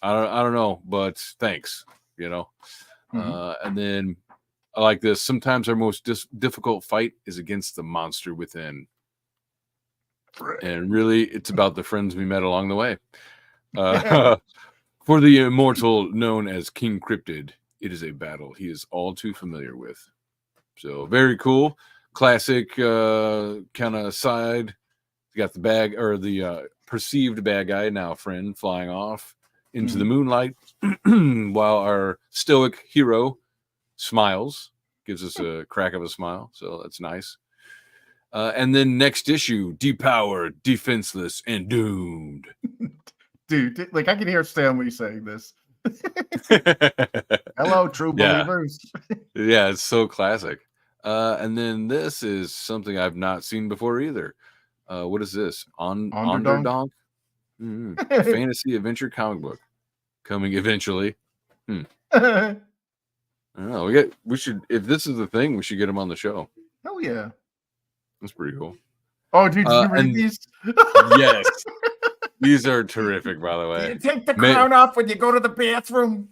I don't know, but thanks, And then I like this. Sometimes our most difficult fight is against the monster within. And really, it's about the friends we met along the way. For the immortal known as King Cryptid, it is a battle he is all too familiar with. So very cool. Classic kind of side. You got the bag or the perceived bad guy, now friend, flying off into the moonlight while our stoic hero smiles, gives us a crack of a smile. So that's nice. And then next issue, depowered, defenseless, and doomed. Dude, like I can hear Stanley saying this. Hello, true believers. Yeah, it's so classic. And then this is something I've not seen before either. What is this? Underdog? Fantasy adventure comic book coming eventually. I don't know. We should, if this is the thing, we should get him on the show. Hell yeah. That's pretty cool. Oh, dude, did you read these? Yes. These are terrific, by the way. You take the crown off when you go to the bathroom.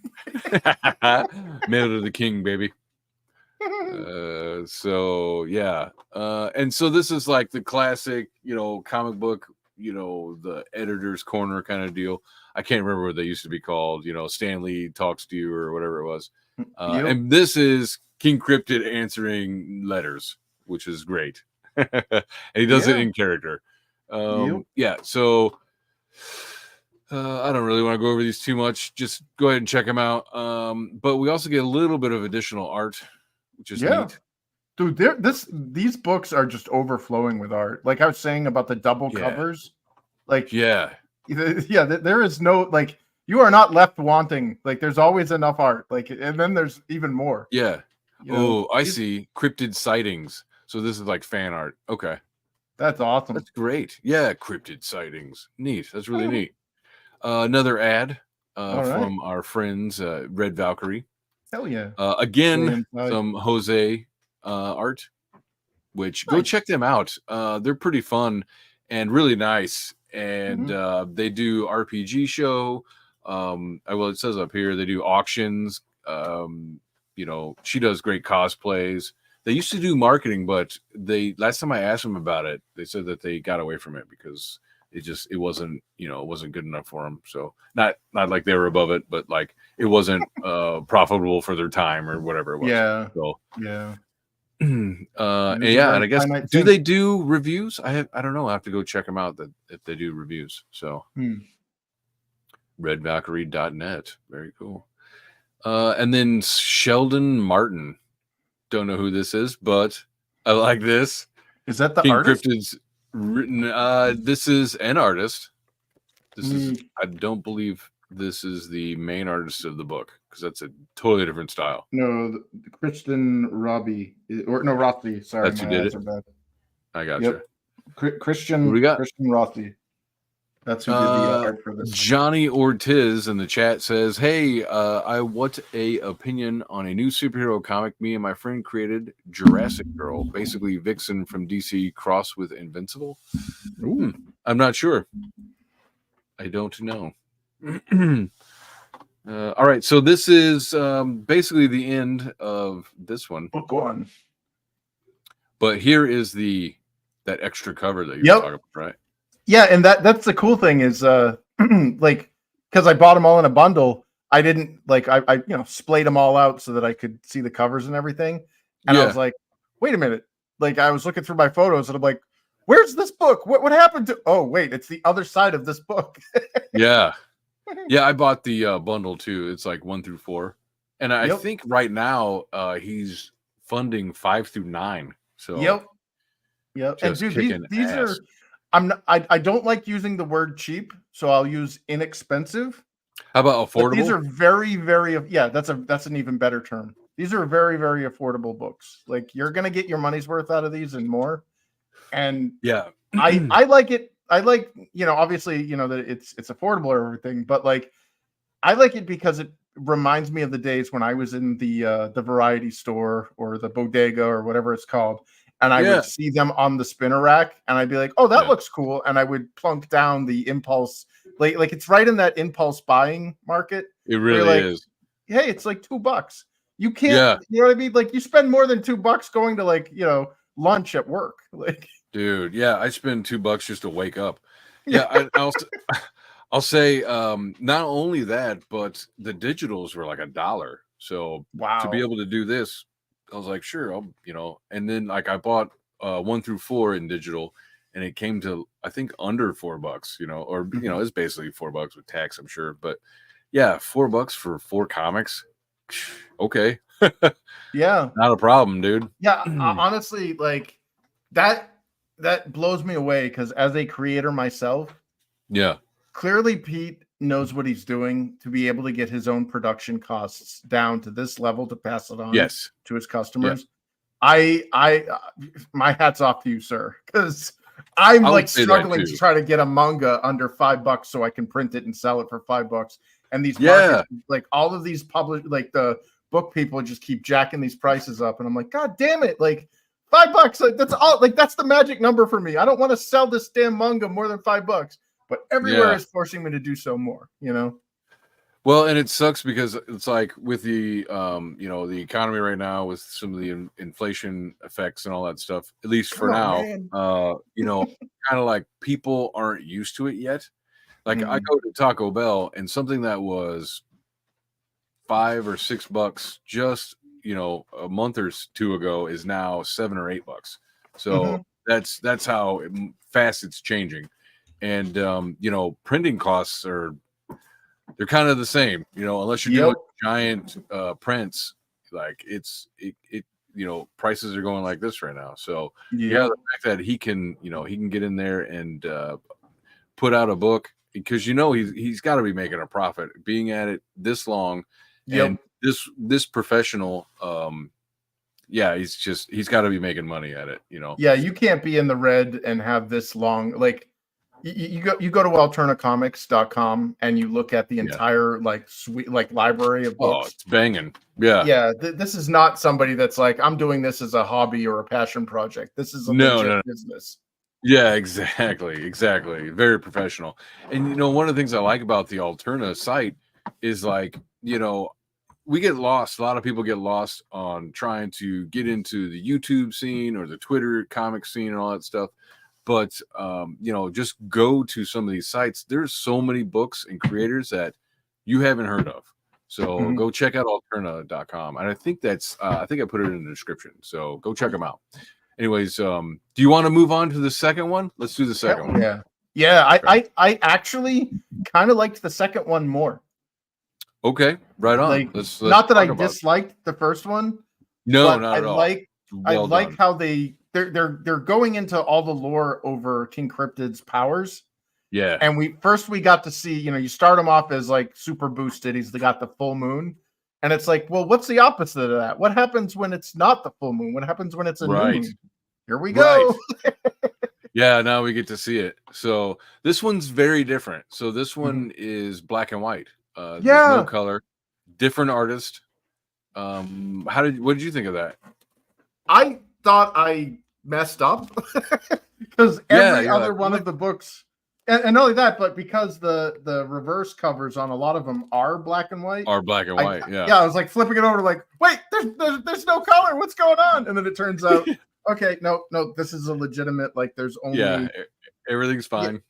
Mail to the king, baby. So yeah. And so this is like the classic, comic book, the editor's corner kind of deal. I can't remember what they used to be called, Stan Lee talks to you or whatever it was. And this is King Cryptid answering letters, which is great. And he does it in character. So I don't really want to go over these too much. Just go ahead and check them out. But we also get a little bit of additional art, which is neat. Dude, these books are just overflowing with art. Like I was saying about the double covers. Like there is no, like, you are not left wanting. Like there's always enough art. Like, and then there's even more. Yeah. I see. Cryptid sightings. So this is like fan art. Okay. That's awesome. That's great. Yeah, cryptid sightings. Neat. That's really neat. Another ad. from our friends, Red Valkyrie. Hell yeah. Again, some Jose art, which go check them out. They're pretty fun and really nice. And they do RPG show. Well, it says up here they do auctions. She does great cosplays. They used to do marketing, but last time I asked them about it, they said that they got away from it because it wasn't good enough for them. So not like they were above it, but like it wasn't profitable for their time or whatever it was. Yeah. So yeah. And I guess they do reviews? I don't know. I have to go check them out if they do reviews. So redvalkyrie.net. Very cool. And then Sheldon Martin. Don't know who this is, but I like this. Is that the King artist? Cryptid's written. This is an artist. This is. I don't believe this is the main artist of the book because that's a totally different style. No, Christian Robbie Rossi. Sorry, that's who did it. I got you. Christian Rossi. That's who did the art for this. Johnny Ortiz in the chat says, "Hey, I want a opinion on a new superhero comic. Me and my friend created Jurassic Girl, basically Vixen from DC crossed with Invincible. I'm not sure. I don't know." All right, so this is basically the end of this one. Book one. But here is that extra cover that you're talking about, right? Yeah, and that's the cool thing is like because I bought them all in a bundle, I didn't I splayed them all out so that I could see the covers and everything. And I was like, wait a minute. Like I was looking through my photos and I'm like, where's this book? What happened to wait, it's the other side of this book. Yeah, I bought the bundle too. It's like 1 through 4. And I think right now he's funding 5 through 9. So Yep. And dude, these are I don't like using the word cheap, so I'll use inexpensive. How about affordable? But these are very, very that's an even better term. These are very, very affordable books. Like you're gonna get your money's worth out of these and more. And I like it. I like, obviously, that it's affordable or everything, but like I like it because it reminds me of the days when I was in the variety store or the bodega or whatever it's called. And I would see them on the spinner rack, and I'd be like, "Oh, that looks cool," and I would plunk down the impulse, like it's right in that impulse buying market. It really is. Hey, it's like $2. You can't, you know what I mean? Like you spend more than $2 going to lunch at work. Like, dude, I spend $2 just to wake up. Yeah, I'll say not only that, but the digitals were like $1. So to be able to do this. I was like, sure, and then like I bought 1 through 4 in digital, and it came to I think under $4, or it's basically $4 with tax, I'm sure, but $4 for 4 comics, okay, not a problem, dude. Yeah, honestly, like that blows me away because as a creator myself, clearly Pete knows what he's doing to be able to get his own production costs down to this level to pass it on to his customers. I my hat's off to you, sir, because I'm like struggling to try to get a manga under $5 so I can print it and sell it for $5. And these markets, like all of these like the book people just keep jacking these prices up, and I'm like, God damn it, like $5, like that's all, like that's the magic number for me. I don't want to sell this damn manga more than $5. But everywhere is forcing me to do so more, Well, and it sucks because it's like with the the economy right now with some of the inflation effects and all that stuff, at least for now, kind of like people aren't used to it yet. Like I go to Taco Bell and something that was $5 or $6 just, a month or 2 ago is now $7 or $8. So that's how fast it's changing. And printing costs they're kind of the same, unless you're doing giant prints, like prices are going like this right now. So the fact that he can get in there and put out a book because he's got to be making a profit being at it this long and this professional he's got to be making money at it. You can't be in the red and have this long, like You go to alternacomics.com and you look at the entire library of books. Oh, it's banging. Yeah. Yeah, this is not somebody that's like, I'm doing this as a hobby or a passion project. This is a legit business. Yeah, exactly. Very professional. And one of the things I like about the Alterna site is we get lost. A lot of people get lost on trying to get into the YouTube scene or the Twitter comic scene and all that stuff. But just go to some of these sites. There's so many books and creators that you haven't heard of. So go check out alterna.com. And I think I put it in the description. So go check them out. Anyways, do you want to move on to the second one? Let's do the second one. Yeah. I actually kind of liked the second one more. Okay, right on. Like, let's not that I disliked the first one. No, not at all. I like how they're going into all the lore over King Cryptid's powers. Yeah. And we got to see, you start him off as like super boosted. He's got the full moon. And it's like, well, what's the opposite of that? What happens when it's not the full moon? What happens when it's a new moon? Here we go. Right. Yeah, now we get to see it. So this one's very different. So this one is black and white. There's no color. Different artist. What did you think of that? I thought I messed up because every other one of the books, and not only that, but because the reverse covers on a lot of them are black and white. Yeah. I was like flipping it over, like, wait, there's no color. What's going on? And then it turns out, okay, no, this is a legitimate. Like, there's only everything's fine.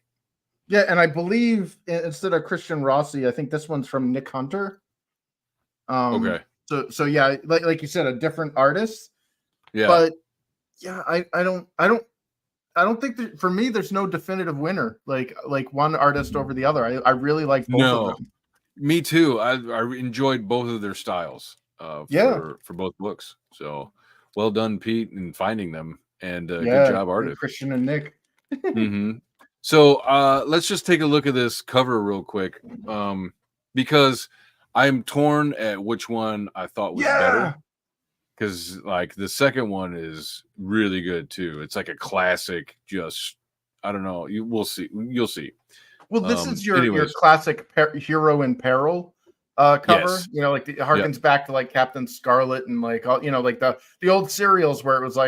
Yeah, and I believe instead of Christian Rossi, I think this one's from Nick Hunter. Okay. So yeah, like you said, a different artist. Yeah. But yeah, I don't think that, for me, there's no definitive winner. Like one artist over the other. I really like both of them. Me too. I enjoyed both of their styles. For both books. So well done, Pete, in finding them, and good job, artist Christian and Nick. So let's just take a look at this cover real quick, because I'm torn at which one I thought was better. Because the second one is really good too. It's like a classic. Just I don't know. We'll see. You'll see. Well, this is your classic hero in peril cover. Yes. It harkens back to Captain Scarlet and the old serials where it was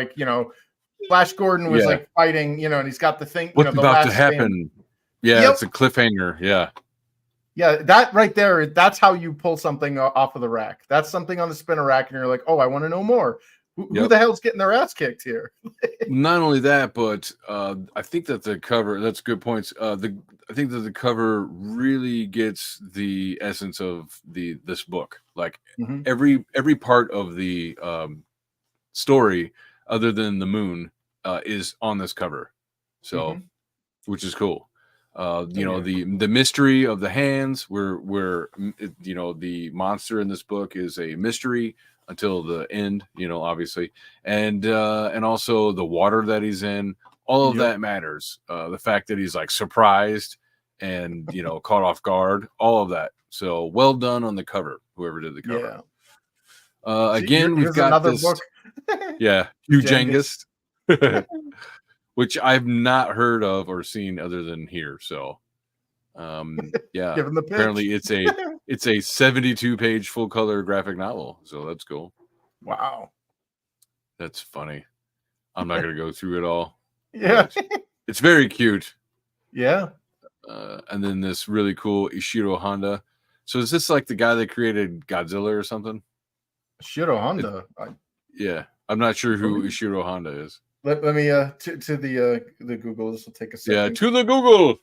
Flash Gordon was fighting, and he's got the thing. What's about to happen? Yeah, it's a cliffhanger. Yeah, that right there, that's how you pull something off of the rack. That's something on the spinner rack, and you're like, oh, I want to know more. Who the hell's getting their ass kicked here? Not only that, but I think that the cover, that's good points. I think that the cover really gets the essence of this book. Every part of the story, other than the moon, is on this cover. So, which is cool. The mystery of the hands, where the monster in this book is a mystery until the end, obviously, and also the water that he's in, all of that matters. The fact that he's surprised and caught off guard, all of that. So well done on the cover, whoever did the cover. Again, we've got another this book. Hugh Genghis. Which I've not heard of or seen other than here. So, Give him the pitch. Apparently it's a 72-page full color graphic novel. So that's cool. Wow, that's funny. I'm not gonna go through it all. Yeah, it's very cute. Yeah. And then this really cool Ishiro Honda. So is this the guy that created Godzilla or something? Ishiro Honda. I'm not sure who Ishiro Honda is. Let me to the Google. This will take a second. Yeah, to the Google.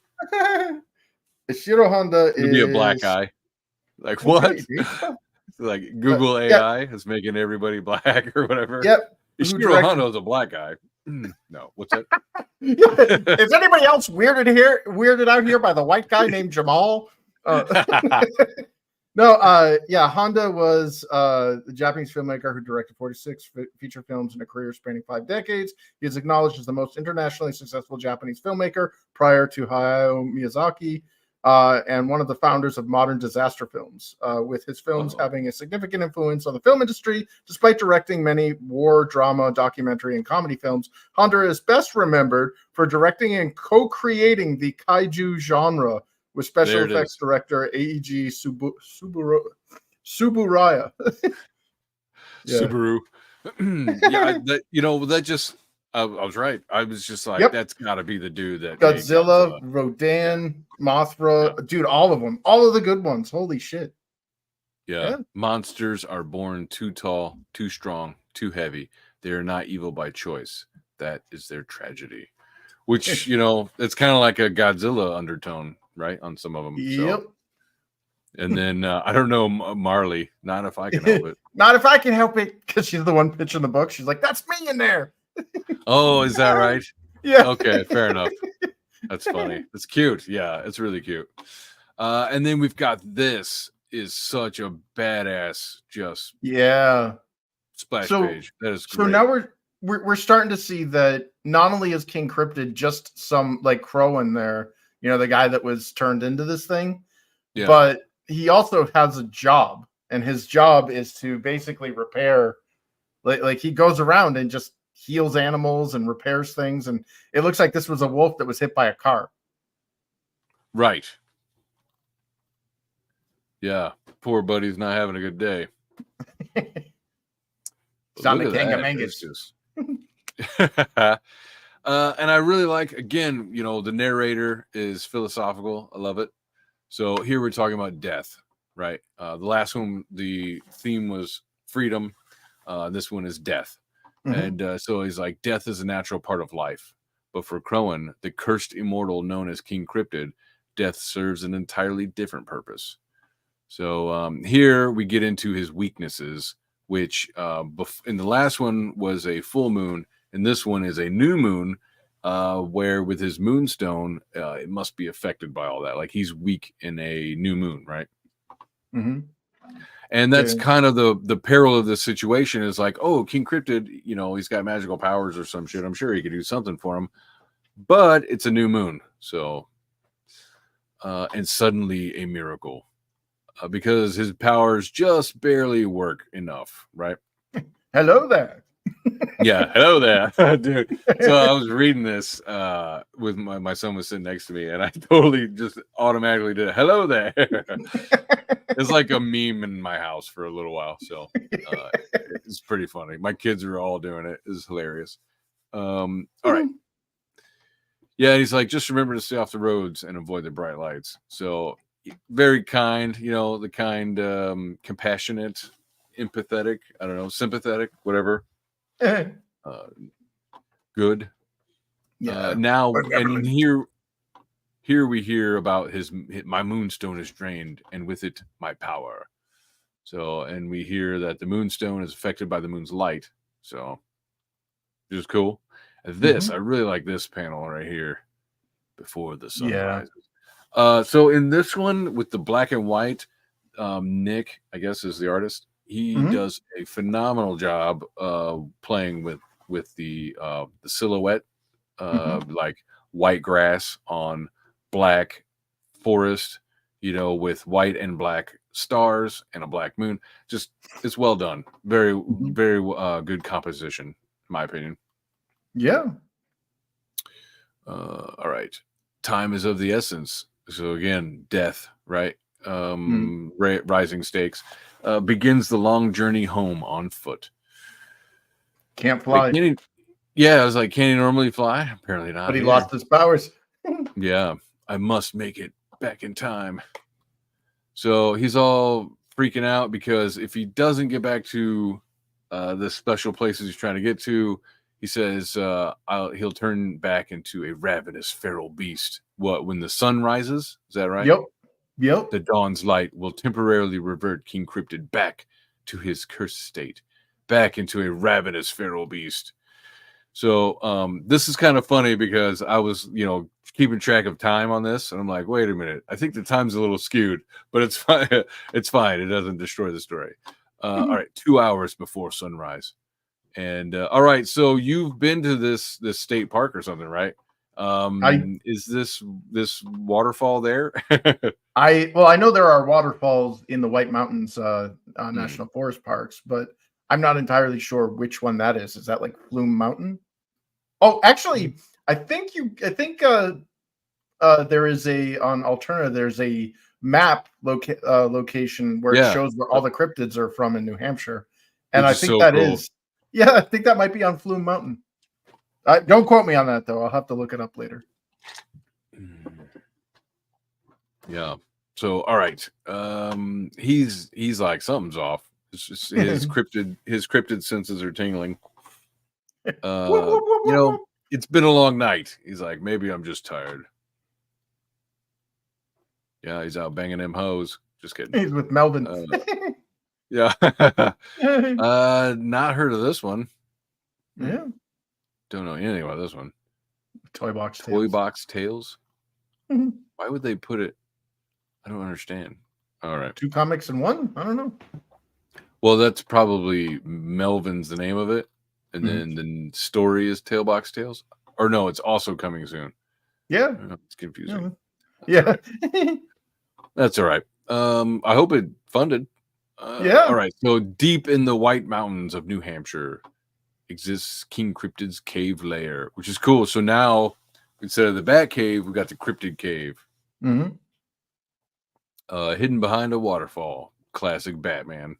Ishiro Honda is be a black guy. What? Google AI is making everybody black or whatever. Yep. Ishiro Honda is a black guy. No, what's that? Is anybody else weirded out here by the white guy named Jamal? No, Honda was the Japanese filmmaker who directed 46 feature films in a career spanning 5 decades. He is acknowledged as the most internationally successful Japanese filmmaker prior to Hayao Miyazaki. and one of the founders of modern disaster films, with his films having a significant influence on the film industry. Despite directing many war, drama, documentary, and comedy films, Hunter is best remembered for directing and co-creating the kaiju genre with special effects director Eiji Suburaya. Subaru. Yeah, that just I was right. I was just like, that's got to be the dude that Godzilla, Rodan, Mothra, dude, all of them, all of the good ones. Holy shit! Yeah, monsters are born too tall, too strong, too heavy. They are not evil by choice. That is their tragedy. Which it's kind of like a Godzilla undertone, right, on some of them. Yep. So. And then I don't know, Marley. Not if I can help it. Not if I can help it, because she's the one pitching the book. She's like, "That's me in there." Oh, is that right? Yeah. Okay, fair enough. That's funny. It's cute. Yeah, it's really cute. And then we've got this is such a badass, just splash page. That is great. So now we're starting to see that not only is King Cryptid just some like crow in there, the guy that was turned into this thing, but he also has a job, and his job is to basically repair. Like he goes around and just heals animals and repairs things, and it looks like this was a wolf that was hit by a car. Right. Yeah, poor buddy's not having a good day. Sonic Kangamangus. And I really like, again, the narrator is philosophical. I love it. So here we're talking about death, right? The last one, the theme was freedom. This one is death. Mm-hmm. And so he's like, death is a natural part of life. But for Crowan, the cursed immortal known as King Cryptid, death serves an entirely different purpose. So here we get into his weaknesses, which in the last one was a full moon, and this one is a new moon, where with his moonstone, it must be affected by all that. Like he's weak in a new moon, right? Mm-hmm. And that's kind of the peril of this situation is like, oh, King Cryptid, he's got magical powers or some shit. I'm sure he could do something for him, but it's a new moon. So, and suddenly a miracle, because his powers just barely work enough, right? Hello there. Yeah, hello there, dude. So I was reading this with my son was sitting next to me, and I totally just automatically did a hello there. It's like a meme in my house for a little while, so it's pretty funny. My kids are all doing it. It's hilarious. All right. Yeah, he's like, just remember to stay off the roads and avoid the bright lights. So very kind, the kind, compassionate, empathetic, I don't know, sympathetic, whatever. Good. Now, and here we hear about my moonstone is drained, and with it my power. So, and we hear that the moonstone is affected by the moon's light. So, which is cool. This I really like this panel right here, before the sun rises. So in this one with the black and white, Nick, I guess, is the artist. He does a phenomenal job playing with the silhouette, like white grass on black forest, with white and black stars and a black moon. Just, it's well done. Very, very good composition, in my opinion. Yeah. All right. Time is of the essence. So again, death, right? Rising stakes. Begins the long journey home on foot. Can't fly. I was like, can he normally fly? Apparently not. But he lost his powers. Yeah. I must make it back in time. So he's all freaking out because if he doesn't get back to the special places he's trying to get to, he says he'll turn back into a ravenous feral beast. When the sun rises? Is that right? Yep. The dawn's light will temporarily revert King Cryptid back to his cursed state, back into a ravenous feral beast. So this is kind of funny because I was, keeping track of time on this, and I'm like, wait a minute, I think the time's a little skewed, but it's fine. It's fine. It doesn't destroy the story. All right, 2 hours before sunrise. And all right, so you've been to this state park or something, right? Is this waterfall there? I know there are waterfalls in the White Mountains National Forest Parks, but I'm not entirely sure which one that is. Is that like Flume Mountain? Oh, actually, I think there is on Alterna. There's a map location where it shows where all the cryptids are from in New Hampshire, and I think that cool. I think that might be on Flume Mountain. Don't quote me on that though. I'll have to look it up later. Yeah. So all right. He's like something's off. It's just his cryptid senses are tingling. It's been a long night. He's like, maybe I'm just tired. Yeah, he's out banging them hoes. Just kidding. He's with Melvin. Yeah. Not heard of this one. Yeah. Don't know anything about this one. Toy Box Tales. Why would they put it? I don't understand. All right. 2 comics in one? I don't know. Well, that's probably Melvin's the name of it. And then the story is Tailbox Tales. Or no, it's also coming soon. Yeah. It's confusing. Yeah. That's all right. I hope it funded. All right. So deep in the White Mountains of New Hampshire exists King Cryptid's cave lair, which is cool. So now instead of the Bat Cave, we got the Cryptid Cave. Hidden behind a waterfall. Classic Batman.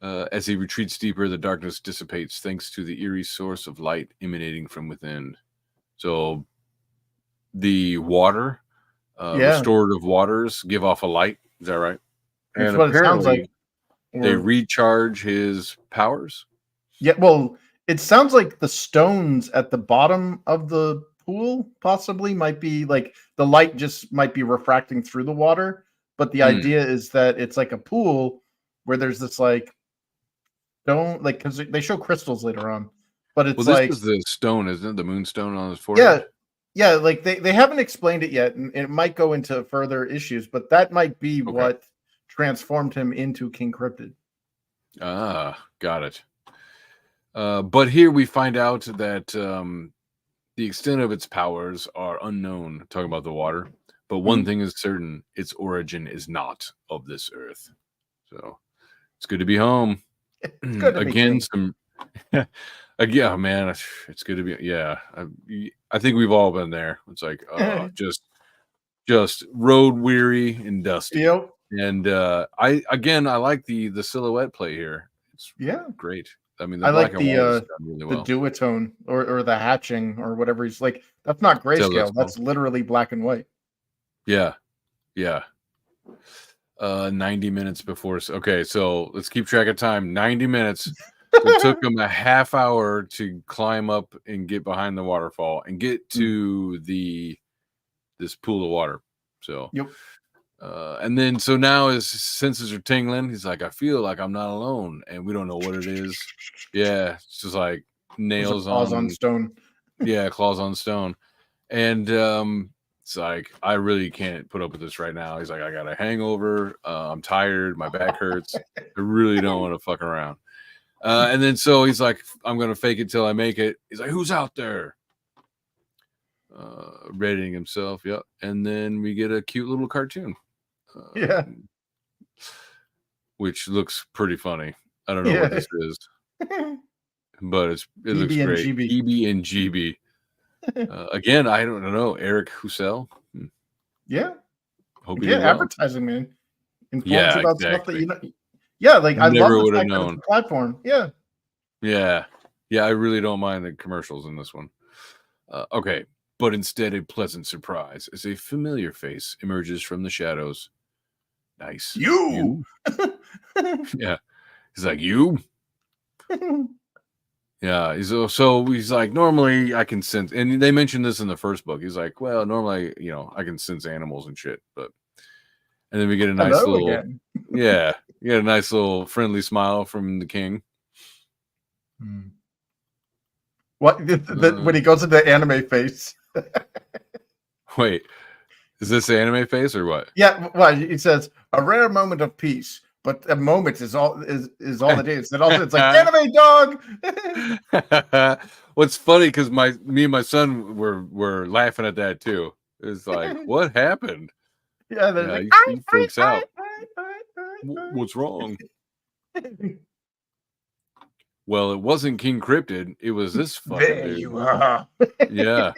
As he retreats deeper, the darkness dissipates thanks to the eerie source of light emanating from within. So the water, restorative waters give off a light. Is that right? That's and what it sounds like. They recharge his powers. Yeah, well, it sounds like the stones at the bottom of the pool possibly might be like the light just might be refracting through the water. But the idea is that it's like a pool where there's this like stone, like because they show crystals later on, but it's this is the stone, isn't it? The moonstone on his forehead. Yeah, yeah. Like they haven't explained it yet, and it might go into further issues, but that might be what transformed him into King Cryptid. Ah, got it. But here we find out that the extent of its powers are unknown. Talking about the water. But one thing is certain, its origin is not of this earth. So it's good to be home. Again, man, it's good to be. I think we've all been there. It's like just road weary and dusty. Yep. And I like the silhouette play here. It's great. I mean, I like the really well. duotone or the hatching or whatever he's like. That's not grayscale. That's literally black and white. Yeah. 90 minutes before. Okay, so let's keep track of time. 90 minutes. It took him a half hour to climb up and get behind the waterfall and get to this pool of water. So, and then so now his senses are tingling. He's like, I feel like I'm not alone, and we don't know what it is. Yeah, it's just like nails on stone. Yeah, claws on stone, and it's like, I really can't put up with this right now. He's like, I got a hangover. I'm tired. My back hurts. I really don't want to fuck around. And then so he's like, I'm going to fake it till I make it. He's like, who's out there? Readying himself. Yep. And then we get a cute little cartoon. Which looks pretty funny. I don't know what this is. But it looks great. EB and GB. Again, I don't know. Eric Hussell. Yeah. Hope you well. Advertising, man. Informs about stuff that you know. Yeah, like I never love would the have fact known. that it's a platform. Yeah. I really don't mind the commercials in this one. Okay, but instead a pleasant surprise as a familiar face emerges from the shadows. Nice. You? Yeah. He's like, you? Yeah, he's like, normally I can sense, and they mentioned this in the first book. He's like, well, normally, I can sense animals and shit, and then we get a nice you get a nice little friendly smile from the king. What when he goes into the anime face? Wait, is this the anime face or what? Yeah, well, he says, a rare moment of peace. but at moments is all it is. And also it's like anime dog. What's funny because me and my son were laughing at that too. It's like, what happened? Yeah, they're like, he freaks out. What's wrong? Well, it wasn't King Cryptid. It was this fucking there dude. you are. Yeah.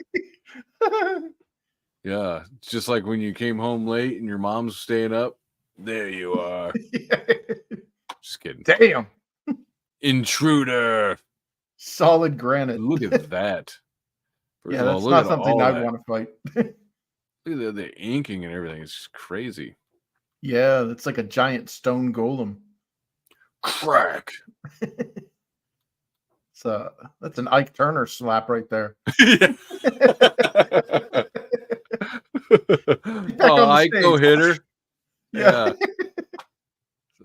Yeah. It's just like when you came home late and your mom's staying up. There you are. Just kidding. Damn. Intruder. Solid granite. Look at that. First of all, that's not something I want to fight. Look at the inking and everything. It's just crazy. Yeah, that's like a giant stone golem. Crack. So that's an Ike Turner slap right there. Oh, Ike go hitter. Yeah.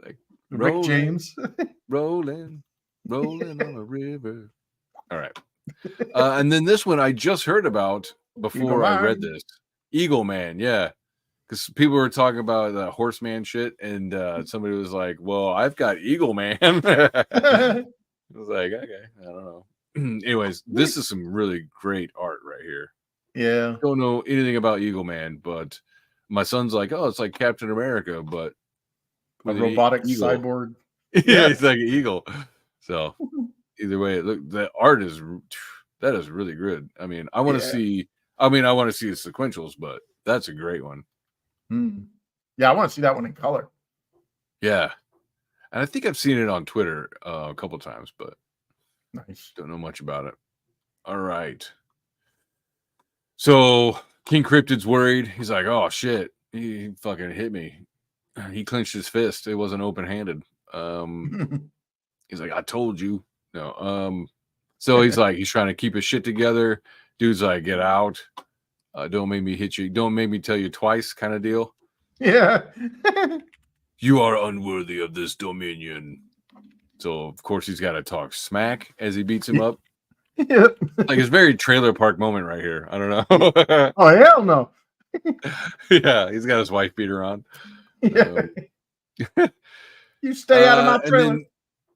Like, Rick James. rolling on a river. All right. And then this one I just heard about before I read this. Eagle Man, yeah. Because people were talking about the horseman shit, and somebody was like, well, I've got Eagle Man. I was like, okay, I don't know. Anyways, this is some really great art right here. Yeah. Don't know anything about Eagle Man, but my son's like, oh, it's like Captain America, but a robotic cyborg. Yeah, he's like an eagle. So either way, look, the art is really good. I mean, I want to see the sequentials, but that's a great one. Yeah, I want to see that one in color. Yeah. And I think I've seen it on Twitter a couple times, but nice. Don't know much about it. All right. So King Cryptid's worried. He's like, oh shit, he fucking hit me. He clenched his fist. It wasn't open-handed. He's like, I told you. No. So he's like, he's trying to keep his shit together. Dude's like, get out. Don't make me hit you. Don't make me tell you twice, kind of deal. Yeah. You are unworthy of this dominion. So of course he's got to talk smack as he beats him up. Yep. Like it's very trailer park moment right here. I don't know. Oh hell no. Yeah, he's got his wife beater on. Yeah. You stay out of my trailer.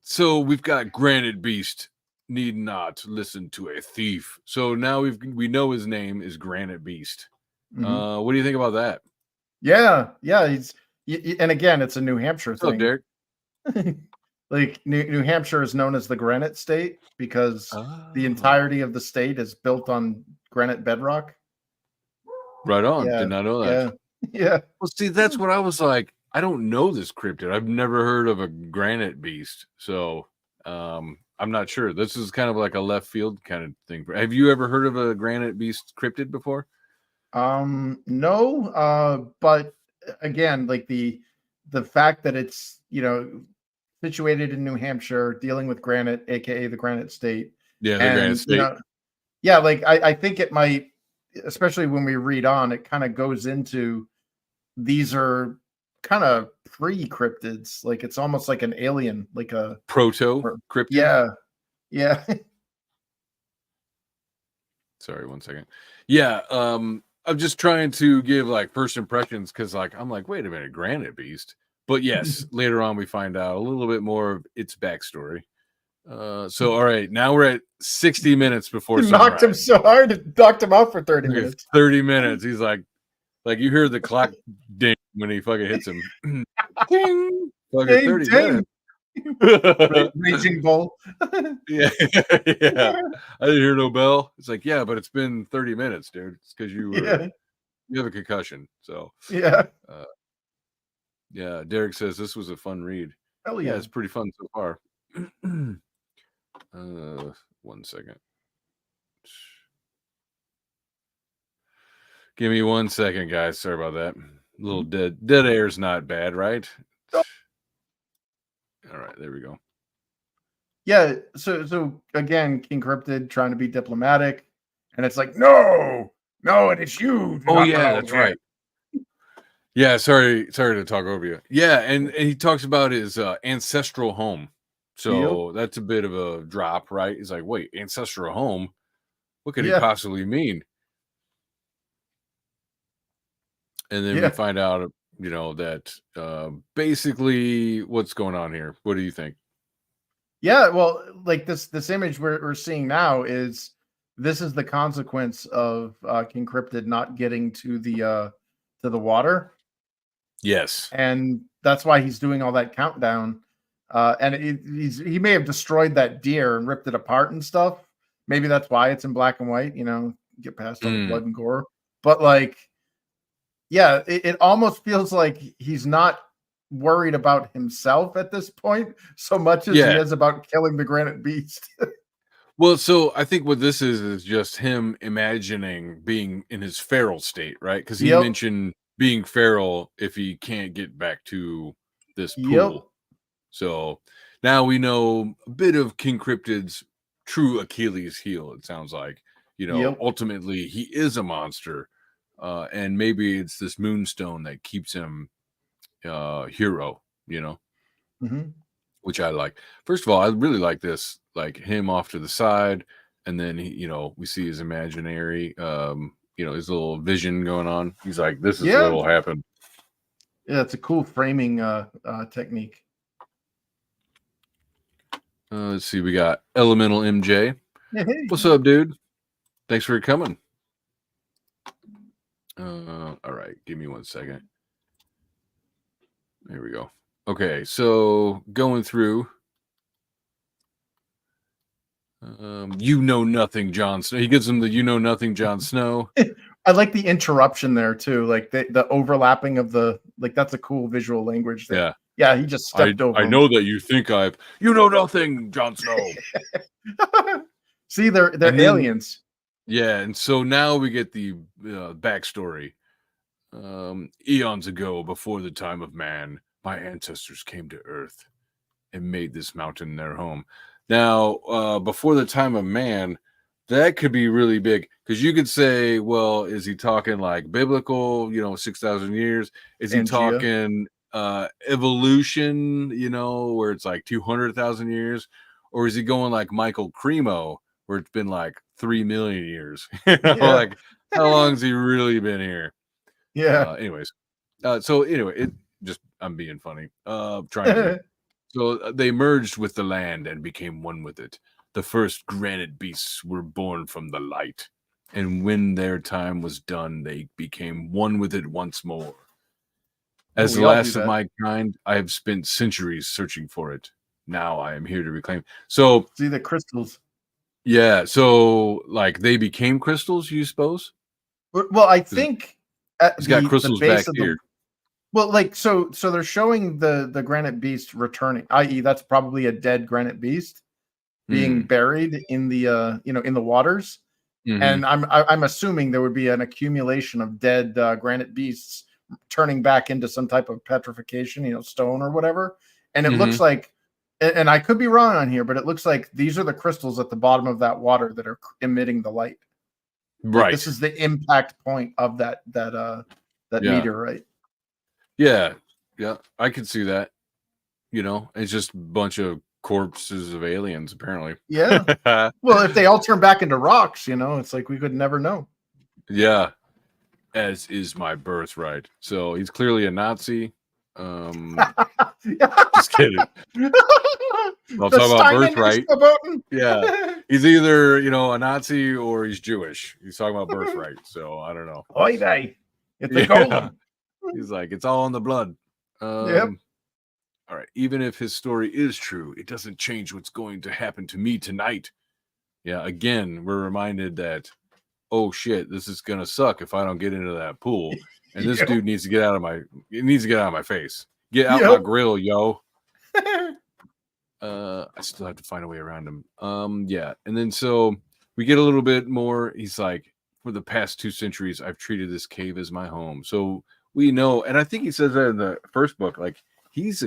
So we've got Granite Beast need not listen to a thief. So now we know his name is Granite Beast. What do you think about that? Yeah, he's and again, it's a New Hampshire thing. Derek? Like New Hampshire is known as the Granite State because the entirety of the state is built on granite bedrock. Right on. Did not know that. Yeah. Well, see, that's what I was like. I don't know this cryptid. I've never heard of a Granite Beast. So I'm not sure. This is kind of like a left field kind of thing. Have you ever heard of a Granite Beast cryptid before? No. But again, like the fact that it's, situated in New Hampshire, dealing with granite, aka the Granite State. Yeah, the Granite State. Like I think it might, especially when we read on, it kind of goes into these are kind of pre-cryptids. Like it's almost like an alien, like a proto-cryptid. Yeah. Sorry, 1 second. Yeah, I'm just trying to give like first impressions because like I'm like, wait a minute, Granite Beast. But yes, later on we find out a little bit more of its backstory. So all right, now we're at 60 minutes before knocked him so hard it knocked him out for 30 minutes. 30 minutes. He's like you hear the clock ding when he fucking hits him. Ding! Fucking 30 minutes. Raging bull. Yeah. I didn't hear no bell. It's like, yeah, but it's been 30 minutes, dude. It's because you have a concussion. So yeah, Derek says this was a fun read. Hell yeah, it's pretty fun so far. 1 second. Give me 1 second, guys. Sorry about that. A little dead air's not bad, right? All right, there we go. Yeah, so again, King Cryptid trying to be diplomatic, and it's like, no, it is you. Oh yeah, that's right. Yeah, sorry to talk over you. Yeah, and he talks about his ancestral home. So that's a bit of a drop, right? He's like, wait, ancestral home? What could he possibly mean? And then we find out you know, that basically what's going on here. What do you think? Yeah, well, like this image we're seeing now is this is the consequence of King Cryptid not getting to the water, Yes. and that's why he's doing all that countdown. And he may have destroyed that deer and ripped it apart and stuff. Maybe that's why it's in black and white. You know, get past all the blood and gore. But like, yeah, it almost feels like he's not worried about himself at this point so much as he is about killing the granite beast. Well, so I think what this is just him imagining being in his feral state, right? Because he mentioned being feral if he can't get back to this pool. So now we know a bit of King Cryptid's true Achilles heel, it sounds like. You know, ultimately he is a monster. And maybe it's this moonstone that keeps him hero, you know, which I like. First of all, I really like this, like him off to the side, and then he, you know, we see his imaginary, you know, his little vision going on. He's like, "This is what'll happen." Yeah, it's a cool framing technique. Let's see, we got Elemental MJ. Hey. What's up, dude? Thanks for coming. All right, give me 1 second. There we go. Okay, so going through. You know nothing, Jon Snow. He gives him the "you know nothing, Jon Snow." I like the interruption there too, like the overlapping of the like. That's a cool visual language there. Yeah. He just stepped over. I know that you think you know nothing, Jon Snow. See, they're aliens. Yeah, and so now we get the backstory. Eons ago, before the time of man, my ancestors came to Earth and made this mountain their home. Now, before the time of man, that could be really big because you could say, well, is he talking like biblical, you know, 6,000 years? Is he talking evolution, you know, where it's like 200,000 years? Or is he going like Michael Cremo, where it's been like 3 million years? You know, like how long has he really been here? Anyways, so anyway, I'm being funny. Trying to. So they merged with the land and became one with it. The first granite beasts were born from the light, and when their time was done, they became one with it once more. As the last of my kind, I have spent centuries searching for it. Now I am here to reclaim. So see the crystals. Yeah, so like they became crystals, you suppose? Well, I think he's got crystals back here. Well, like so they're showing the granite beast returning, i.e., that's probably a dead granite beast being buried in the in the waters. And I'm assuming there would be an accumulation of dead granite beasts turning back into some type of petrification, you know, stone or whatever. And it looks like, and I could be wrong on here, but it looks like these are the crystals at the bottom of that water that are emitting the light. Right. Like this is the impact point of that meteorite. Yeah, I can see that. You know, it's just a bunch of corpses of aliens, apparently. Yeah. Well, if they all turn back into rocks, you know, it's like we could never know. Yeah. As is my birthright. So he's clearly a Nazi. Just kidding. I'll talk about birthright. Yeah. He's either, you know, a Nazi or he's Jewish. He's talking about birthright. So I don't know. Oy vey. It's a golem. He's like, it's all in the blood. Yep. All right. Even if his story is true, it doesn't change what's going to happen to me tonight. Yeah. Again, we're reminded that, oh shit, this is gonna suck if I don't get into that pool. And this dude needs to get out of my face. Get out my grill, yo. I still have to find a way around him. Yeah. And then so we get a little bit more. He's like, for the past 2 centuries, I've treated this cave as my home. So we know, and I think he says that in the first book, like he's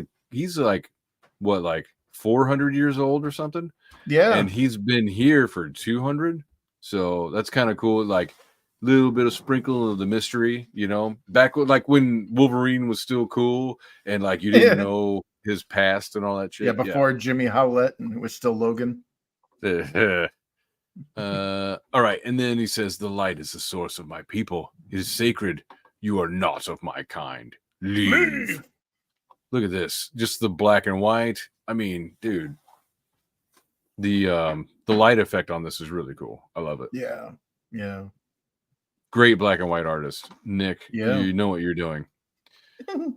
like what, like 400 years old or something. Yeah. And he's been here for 200. So that's kind of cool. Like a little bit of sprinkle of the mystery, you know, back like when Wolverine was still cool and like you didn't know his past and all that shit. Yeah, before Jimmy Howlett and it was still Logan. All right. And then he says, the light is the source of my people. It is sacred. You are not of my kind. Leave. Look at this. Just the black and white. I mean, dude, the light effect on this is really cool. I love it. Yeah. Yeah. Great black and white artist. Nick, Yeah. you know what you're doing.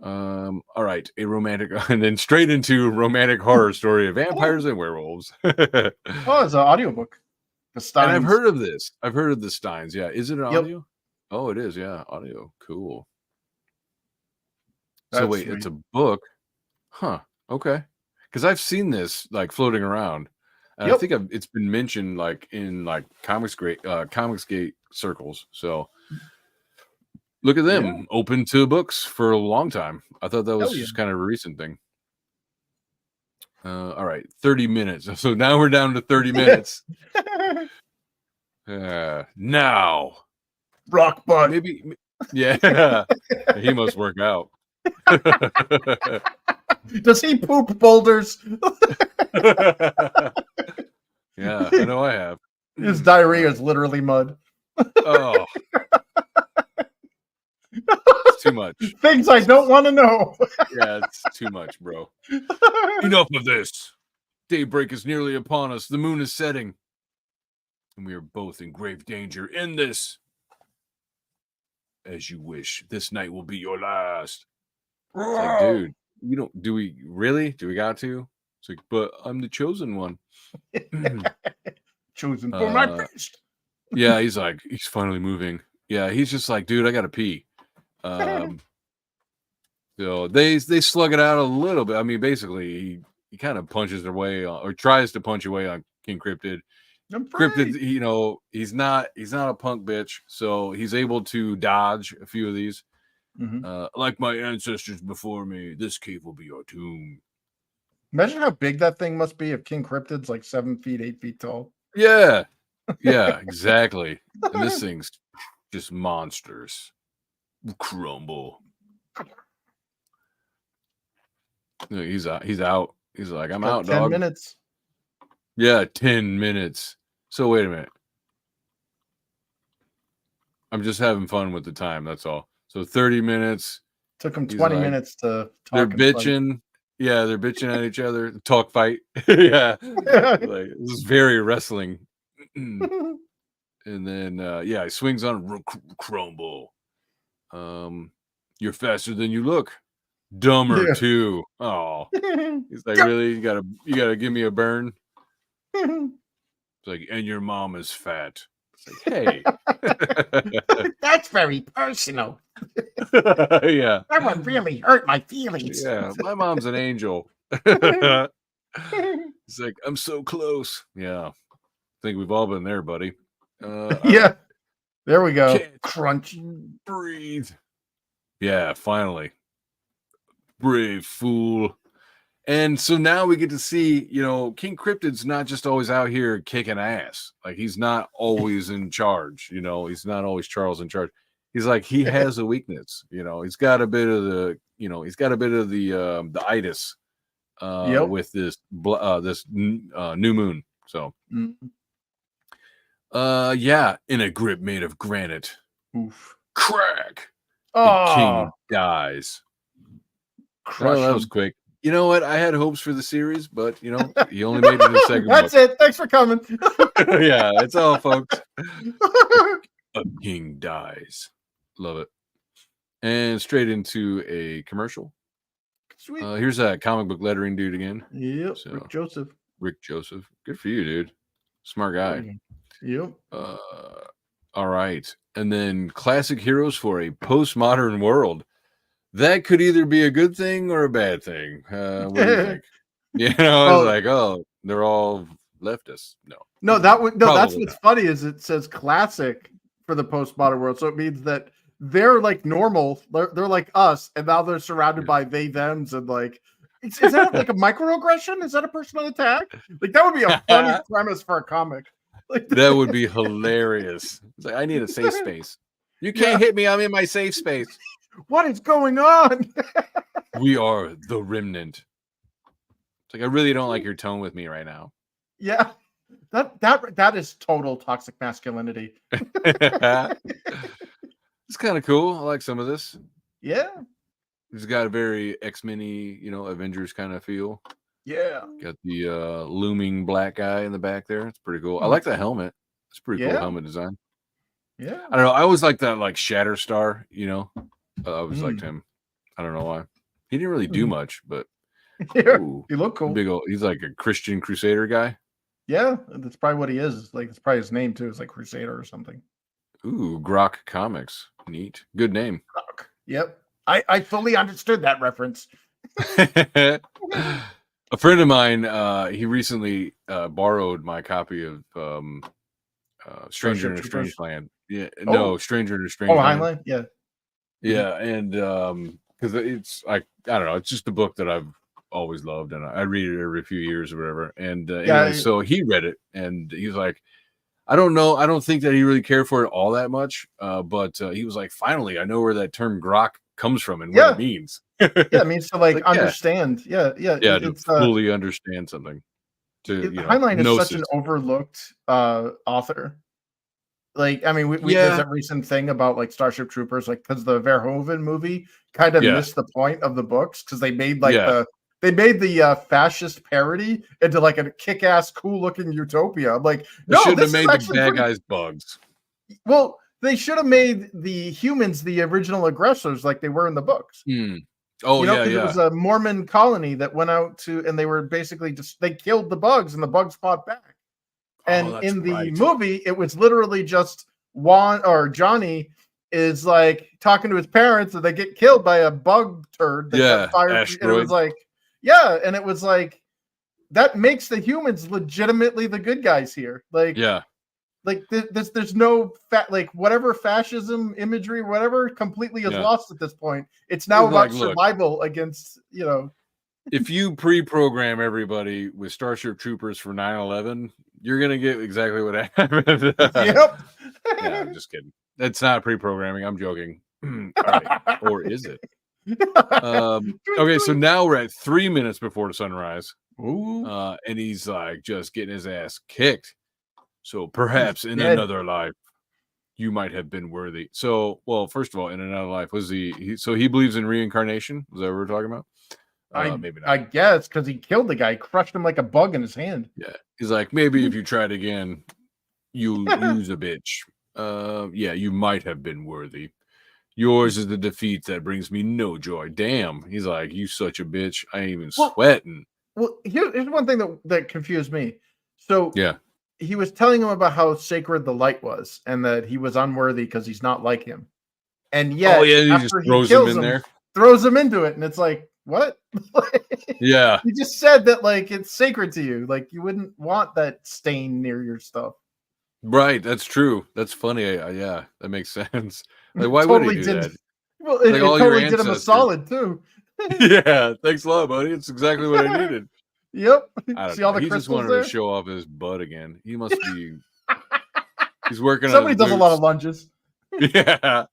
All right, a romantic, and then straight into romantic horror story of vampires and werewolves. Oh, it's an audiobook. The Steins. And I've heard of this. I've heard of the Steins. Yeah. Is it an audio? Oh, it is. Yeah. Audio. Cool. So wait, it's a book. Huh. Okay. Because I've seen this like floating around. And I think it's been mentioned like in like Comicsgate circles. So look at them open to books for a long time. I thought that was just kind of a recent thing. All right, 30 minutes. So now we're down to 30 minutes. Now, rock butt. Maybe, yeah. He must work out. Does he poop boulders? Yeah, I know I have. His diarrhea is literally mud. Oh. It's too much. Things I don't want to know. Yeah, it's too much, bro. Enough of this. Daybreak is nearly upon us. The moon is setting. And we are both in grave danger. In this. As you wish. This night will be your last. It's like, dude, we don't. Do we really? Do we got to? It's like, but I'm the chosen one. Chosen for my best. Yeah, he's like, he's finally moving. Yeah, he's just like, dude, I gotta pee. So they slug it out a little bit. I mean, basically, he kind of punches their way on, or tries to punch away on King Cryptid. Cryptid, you know, he's not a punk bitch, so he's able to dodge a few of these. Like my ancestors before me, this cave will be your tomb. Imagine how big that thing must be if King Cryptid's like 7 feet, 8 feet tall. Yeah, exactly. And this thing's just monsters. Crumble. He's out. He's like, I'm out, 10 dog. minutes. Yeah, 10 minutes. So wait a minute. I'm just having fun with the time. That's all. So 30 minutes. Took him 20 minutes to talk. They're bitching. Fight. Yeah, they're bitching at each other. Talk fight. Yeah. Like, this is very wrestling. And then, he swings on crumble. You're faster than you look. Dumber too. Oh, he's like, really? You gotta give me a burn. It's like, and your mom is fat. It's like, hey, that's very personal. Yeah, that one really hurt my feelings. Yeah, my mom's an angel. It's like, I'm so close. Yeah, I think we've all been there, buddy. Yeah, there we go. Crunch, breathe. Yeah, finally. Brave fool. And so now we get to see, you know, King Cryptid's not just always out here kicking ass. Like, he's not always in charge, you know, he's not always Charles in charge. He's like, he has a weakness, you know, he's got a bit of the, the itis with this new moon. So in a grip made of granite. Oof. Crack. The king dies. Oh, that was quick. You know what? I had hopes for the series, but you know, you only made it in the second That's book. it. Thanks for coming. Yeah, it's all, folks. A king dies. Love it. And straight into a commercial. Sweet. Here's that comic book lettering dude again. Yep. So, Rick Joseph. Good for you, dude. Smart guy. Yep. All right. And then classic heroes for a postmodern world. That could either be a good thing or a bad thing. What do you think? You know, I was like, oh, they're all leftists. No, that's what's funny is it says classic for the postmodern world. So it means that they're like normal. They're like us, and now they're surrounded by they, thems, and like, is that like a microaggression? Is that a personal attack? Like, that would be a funny premise for a comic. Like, that would be hilarious. It's like, I need a safe space. You can't hit me. I'm in my safe space. What is going on? We are the remnant. It's like, I really don't like your tone with me right now. Yeah, that is total toxic masculinity. It's kind of cool. I like some of this. Yeah. He's got a very X-Men-y, Avengers kind of feel. Yeah. Got the looming black guy in the back there. It's pretty cool. I like the helmet. It's pretty cool helmet design. Yeah. I don't know. I always like that like Shatterstar, I always liked him. I don't know why. He didn't really do much, but he looked cool. Big old, he's like a Christian Crusader guy. Yeah, that's probably what he is. Like, it's probably his name too. It's like Crusader or something. Ooh, Grok Comics. Neat. Good name. Grok. Yep. I fully understood that reference. A friend of mine, he recently borrowed my copy of Stranger in a Strange Land. Yeah, no, Stranger in a Strange Land. Heinlein? Yeah. Yeah, and because it's like, I don't know, it's just a book that I've always loved, and I read it every few years or whatever. And anyway, so he read it, and he's like, I don't know, I don't think that he really cared for it all that much, but he was like, finally, I know where that term grok comes from and what it means. It means to like understand. Yeah, to fully understand something. Heinlein is such an overlooked author. Like, I mean, there's that recent thing about like Starship Troopers, like because the Verhoeven movie kind of missed the point of the books because they made like the fascist parody into like a kick-ass, cool-looking utopia. I'm like, no, should have made the bad guys bugs. Well, they should have made the humans the original aggressors, like they were in the books. Oh, It was a Mormon colony that went out to, and they were basically they killed the bugs, and the bugs fought back. And in the movie, it was literally just Johnny is like talking to his parents, and they get killed by a bug turd. That fired, and it was like, and it was like that makes the humans legitimately the good guys here. Like, like there's no whatever fascism imagery, whatever, completely is lost at this point. It's now about survival against, If you pre-program everybody with Starship Troopers for 9/11, you're gonna get exactly what happened. Yep. I'm just kidding. That's not pre-programming. I'm joking. All right. Or is it? Okay, so now we're at 3 minutes before the sunrise. Ooh. And he's like just getting his ass kicked. So perhaps in another life, you might have been worthy. So, well, first of all, in another life, was so he believes in reincarnation? Is that what we're talking about? Maybe not. I guess because he killed the guy, crushed him like a bug in his hand. Yeah, he's like, maybe if you tried again, you lose a bitch. Yeah, you might have been worthy. Yours is the defeat that brings me no joy. Damn, he's like, you such a bitch. I ain't even sweating. Well, here's one thing that confused me. So he was telling him about how sacred the light was, and that he was unworthy because he's not like him. And yet, he just throws him in there, throws him into it, and it's like, what? Yeah, you just said that like it's sacred to you, like you wouldn't want that stain near your stuff. Right, that's true. That's funny. Yeah, that makes sense. Like, why would he do that? Well, it totally did him a solid too. Yeah, thanks a lot, buddy. It's exactly what I needed. Yep. See all the he just wanted to show off his butt again. He must be. He's working. Somebody does a lot of lunges. Yeah.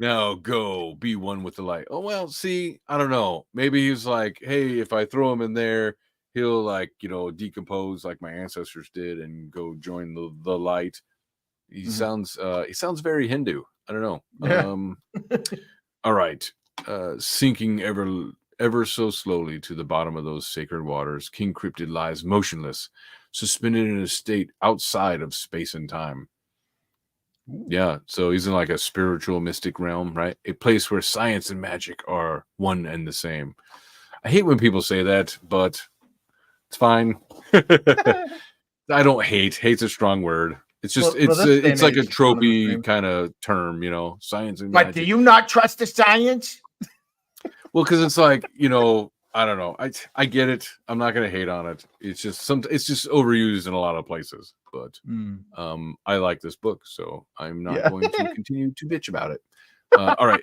Now go be one with the light. Oh well, see, I don't know. Maybe he's like, hey, if I throw him in there, he'll like decompose like my ancestors did and go join the light. He sounds very Hindu. I don't know. Yeah. All right. Sinking ever so slowly to the bottom of those sacred waters, King Cryptid lies motionless, suspended in a state outside of space and time. Ooh. Yeah, so he's in like a spiritual mystic realm, right? A place where science and magic are one and the same. I hate when people say that, but it's fine. I don't hate. Hate's a strong word. It's just it's like a tropey kind of term, science and magic. But do you not trust the science? Well, because it's like, I don't know. I get it. I'm not gonna hate on it. It's just it's just overused in a lot of places. But I like this book, so I'm not going to continue to bitch about it. All right.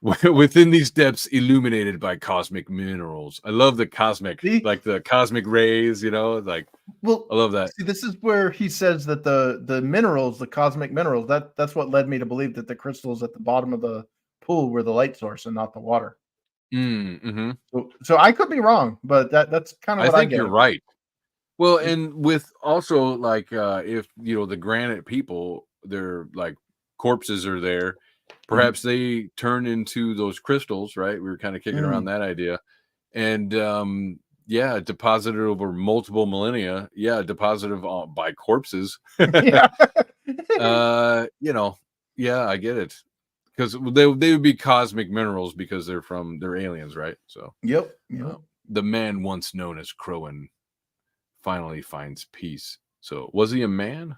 Within these depths, illuminated by cosmic minerals. I love the cosmic, like the cosmic rays, like, well, I love that. See, this is where he says that the minerals, the cosmic minerals, that's what led me to believe that the crystals at the bottom of the pool were the light source and not the water. Mm-hmm. So I could be wrong, but that's kind of what I think you're right. Well, and with also like if the granite people, their like corpses are there, Perhaps they turn into those crystals, right? We were kind of kicking around that idea. And yeah, deposited over multiple millennia. Yeah, deposited by corpses. Yeah. You know, yeah, I get it. Because they would be cosmic minerals because they're aliens, right? So Yep. The man once known as Crowan finally finds peace. So was he a man?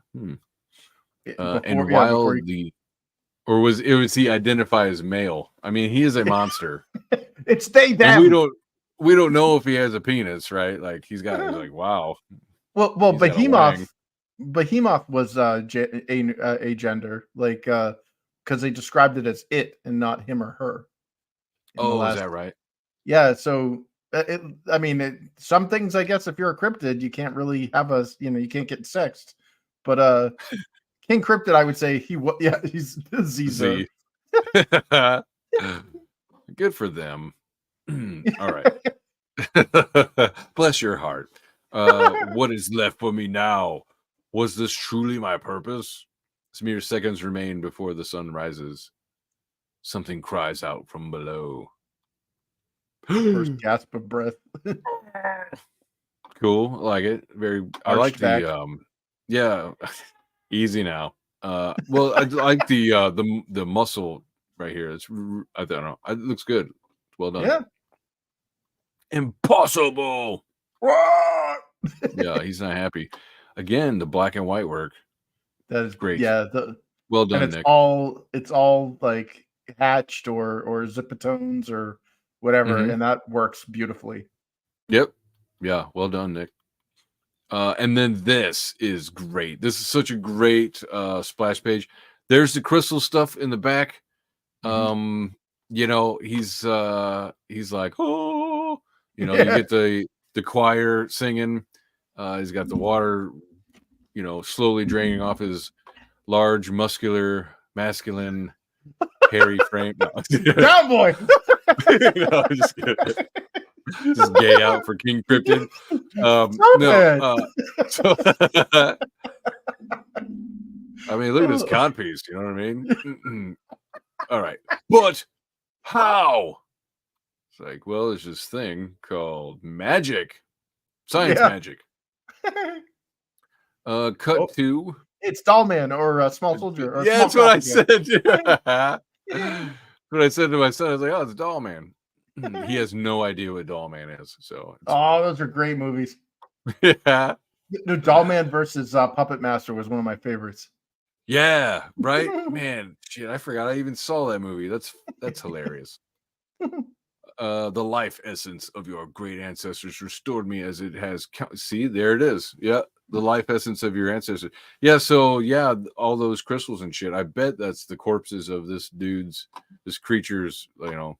Was he identify as male? I mean, he is a monster. It's they them. And we don't know if he has a penis, right? Like he's like, wow. Well, Behemoth was a gender, like because they described it as it and not him or her. Is that right? Yeah. So some things, I guess, if you're a cryptid, you can't really have you can't get sexed. But King Cryptid, I would say he's Z. Good for them. All right. Bless your heart. What is left for me now? Was this truly my purpose? Some mere seconds remain before the sun rises. Something cries out from below. First gasp of breath. Cool. I like it. I like the yeah. Easy now. Well, I like the muscle right here. I don't know. It looks good. Well done. Yeah. Impossible. Yeah, he's not happy. Again, the black and white work. That is great. Yeah. Well done, and Nick. It's all like hatched or zipatones or whatever, and that works beautifully. Yep. Yeah. Well done, Nick. And then this is great. This is such a great splash page. There's the crystal stuff in the back. You know, he's like, oh, you know, you get the choir singing. He's got the water, you know, slowly draining off his large, muscular, masculine, hairy frame. Down boy. No, just kidding. Just gay out for King Cryptid. I mean, look at his codpiece. You know what I mean? All right, but how? It's like, well, there's this thing called magic, science magic. Cut to it's Dollman or Small Soldier. Or that's what I said. What I said to my son, I was like, oh, it's Dollman. He has no idea what Dollman is. So those are great movies. Yeah. No, Dollman versus Puppet Master was one of my favorites. Yeah, right? Man, shit, I forgot I even saw that movie. That's hilarious. The life essence of your great ancestors restored me as it has. See, there it is. Yeah, the life essence of your ancestors. Yeah, so yeah, all those crystals and shit. I bet that's the corpses of this creature's, you know,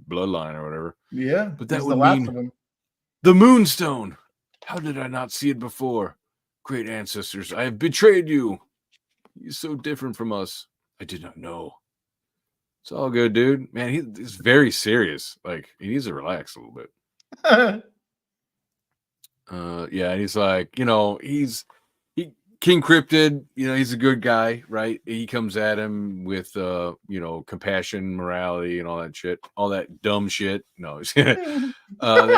bloodline or whatever. Yeah, but that would mean the Moonstone. How did I not see it before? Great ancestors, I have betrayed you. You're so different from us. I did not know. It's all good, dude. Man, he's very serious. Like, he needs to relax a little bit. Yeah, and he's like, you know, King Cryptid, you know, he's a good guy, right? He comes at him with you know, compassion, morality, and all that shit, all that dumb shit. No, the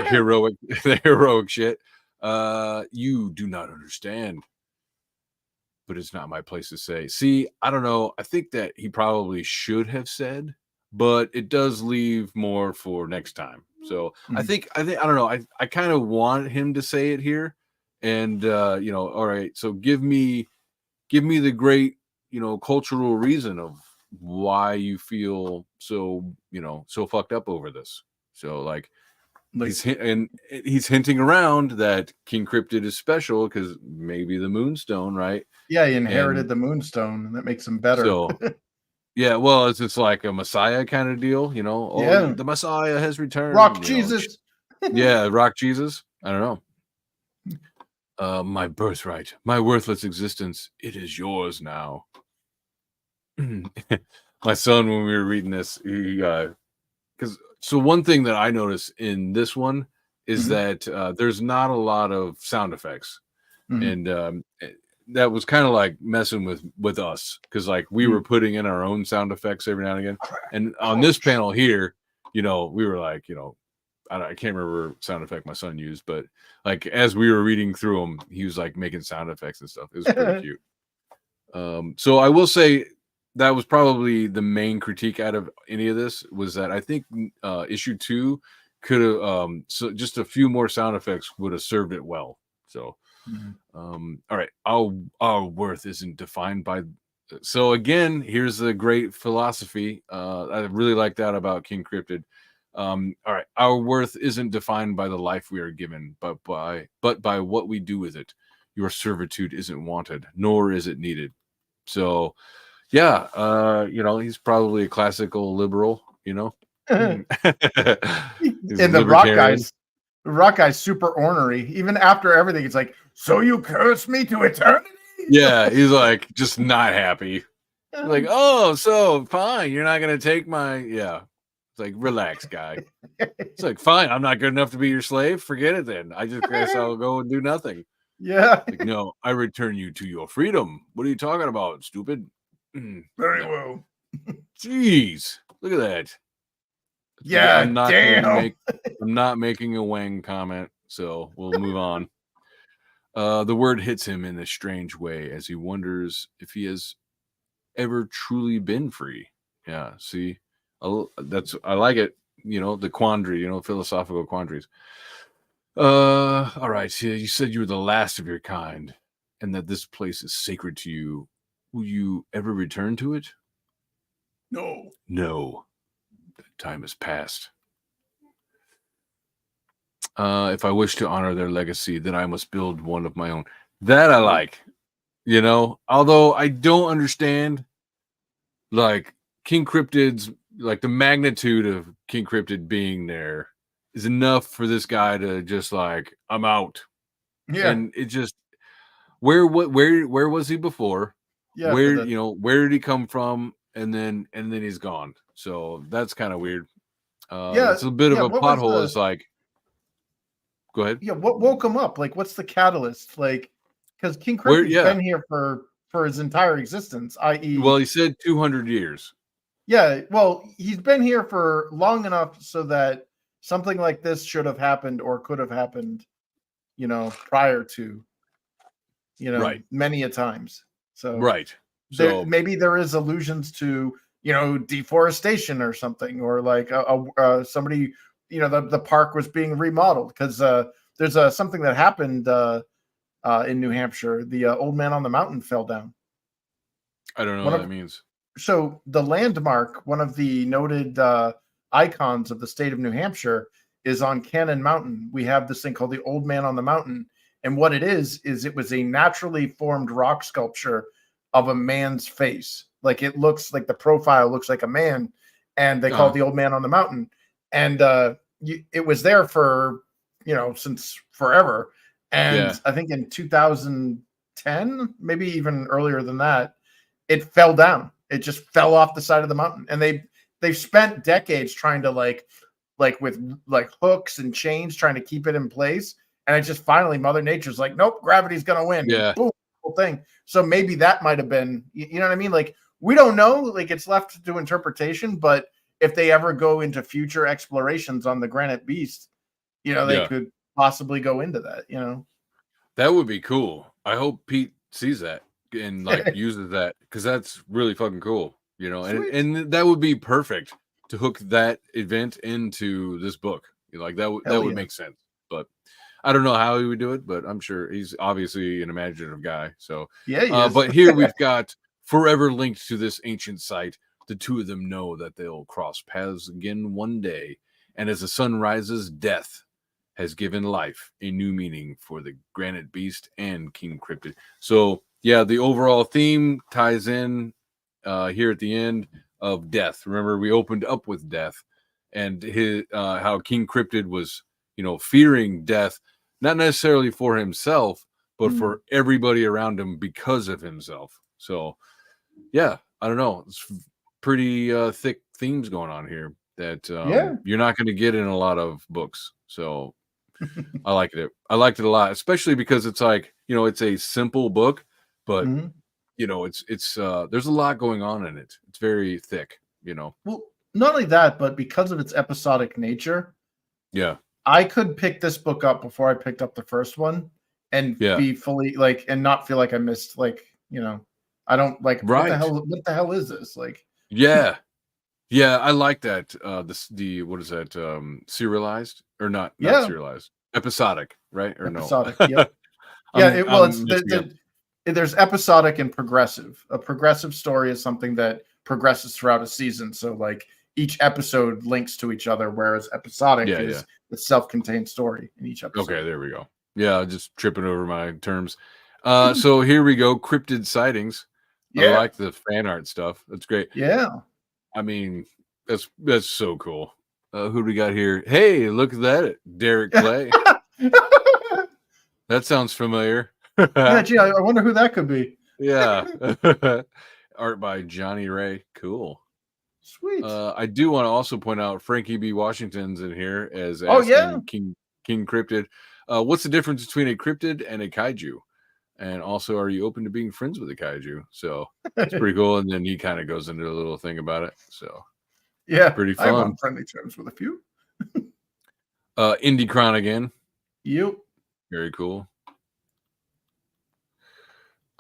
heroic shit. You do not understand. But it's not my place to say. See, I don't know. I think that he probably should have said, but it does leave more for next time. So I think I don't know. I kind of want him to say it here, and you know, all right. So give me the great, you know, cultural reason of why you feel so, you know, so fucked up over this. So like he's hinting around that King Cryptid is special because maybe the Moonstone, right? Yeah, he inherited the Moonstone, and that makes him better. So, yeah, well, it's just like a Messiah kind of deal, you know? Oh, yeah, the Messiah has returned. Rock Jesus. Yeah, Rock Jesus. I don't know. My birthright, my worthless existence, it is yours now. My son, when we were reading this, he so one thing that I noticed in this one is that there's not a lot of sound effects. And that was kind of like messing with us, because like we were putting in our own sound effects every now and again. And on this panel here, we were like, I can't remember what sound effect my son used, but like as we were reading through them, he was like making sound effects and stuff. It was pretty cute. So I will say that was probably the main critique out of any of this, was that I think issue 2 could have so just a few more sound effects would have served it well. So all right, our worth isn't defined by. So again, here's the great philosophy. I really like that about King Cryptid. All right, our worth isn't defined by the life we are given, but by what we do with it. Your servitude isn't wanted, nor is it needed. So, yeah, he's probably a classical liberal. And the rock guy's super ornery. Even after everything, it's like, so you curse me to eternity? Yeah, he's like just not happy. Like, oh, so fine, you're not gonna take my It's like, relax, guy. It's like, fine, I'm not good enough to be your slave. Forget it then. I just guess I'll go and do nothing. Yeah. Like, no, I return you to your freedom. What are you talking about, stupid? Very well. Jeez, look at that. Yeah, I'm not making a Wang comment, so we'll move on. The word hits him in a strange way as he wonders if he has ever truly been free. Yeah, see, I like it. The quandary, philosophical quandaries. All right. So you said you were the last of your kind, and that this place is sacred to you. Will you ever return to it? No. The time has passed. If I wish to honor their legacy, then I must build one of my own. That I like. Although I don't understand, like, King Cryptid's, like, the magnitude of King Cryptid being there is enough for this guy to just like, I'm out. Yeah. And it just, where was he before? Yeah. Where did he come from? And then he's gone. So that's kind of weird. It's a bit of a pothole. It's like, go ahead. Yeah, what woke him up? Like, what's the catalyst? Like, because King Cryptid's been here for his entire existence, i.e. Well, he said 200 years. Yeah, well, he's been here for long enough so that something like this should have happened or could have happened, prior to, right, many a times. So right. So maybe there is allusions to, deforestation or something, or like somebody, the park was being remodeled because there's something that happened in New Hampshire. The old man on the mountain fell down. I don't know what that means. So the landmark, one of the noted icons of the state of New Hampshire, is on Cannon Mountain. We have this thing called the Old Man on the Mountain. And what it is it was a naturally formed rock sculpture of a man's face. Like, it looks like the profile looks like a man, and they call it the Old Man on the Mountain. And it was there for, since forever. And I think in 2010, maybe even earlier than that, it fell down. It just fell off the side of the mountain. And they've spent decades trying to like with like hooks and chains trying to keep it in place. And it just finally, Mother Nature's like, nope, gravity's gonna win. Yeah. Boom, whole thing. So maybe that might have been, you know what I mean? Like, we don't know. Like, it's left to interpretation. But if they ever go into future explorations on the Granite Beast, they could possibly go into that. That would be cool. I hope Pete sees that and like uses that, because that's really fucking cool. And that would be perfect to hook that event into this book. Like that would make sense. But I don't know how he would do it, but I'm sure he's obviously an imaginative guy. So yeah. But here we've got forever linked to this ancient site. The two of them know that they'll cross paths again one day. And as the sun rises, death has given life a new meaning for the Granite Beast and King Cryptid. So yeah, the overall theme ties in here at the end of death. Remember, we opened up with death, and his how King Cryptid was, fearing death, not necessarily for himself, but for everybody around him because of himself. So yeah, I don't know. It's pretty thick themes going on here that you're not going to get in a lot of books. So I liked it. I liked it a lot, especially because it's like, it's a simple book, but it's there's a lot going on in it. It's very thick, Well, not only that, but because of its episodic nature, I could pick this book up before I picked up the first one and be fully and not feel like I missed I don't what the hell is this? Yeah, I like that. The what is that? Serialized or not serialized? Episodic, right? Or episodic, no? Yep. There's episodic and progressive. A progressive story is something that progresses throughout a season. So each episode links to each other, whereas episodic is the self-contained story in each episode. Okay, there we go. Yeah, just tripping over my terms. So here we go. Cryptid sightings. I like the fan art stuff. That's great. Yeah. I mean, that's so cool. Who do we got here? Hey, look at that. Derek Clay. That sounds familiar. Yeah, gee, I wonder who that could be. Yeah. Art by Johnny Ray. Cool. Sweet. I do want to also point out Frankie B. Washington's in here as King Cryptid. What's the difference between a cryptid and a kaiju? And also, are you open to being friends with a kaiju? So it's pretty cool. And then he kind of goes into a little thing about it. So yeah, pretty fun. I'm on friendly terms with a few. Indie again. Yep. Very cool.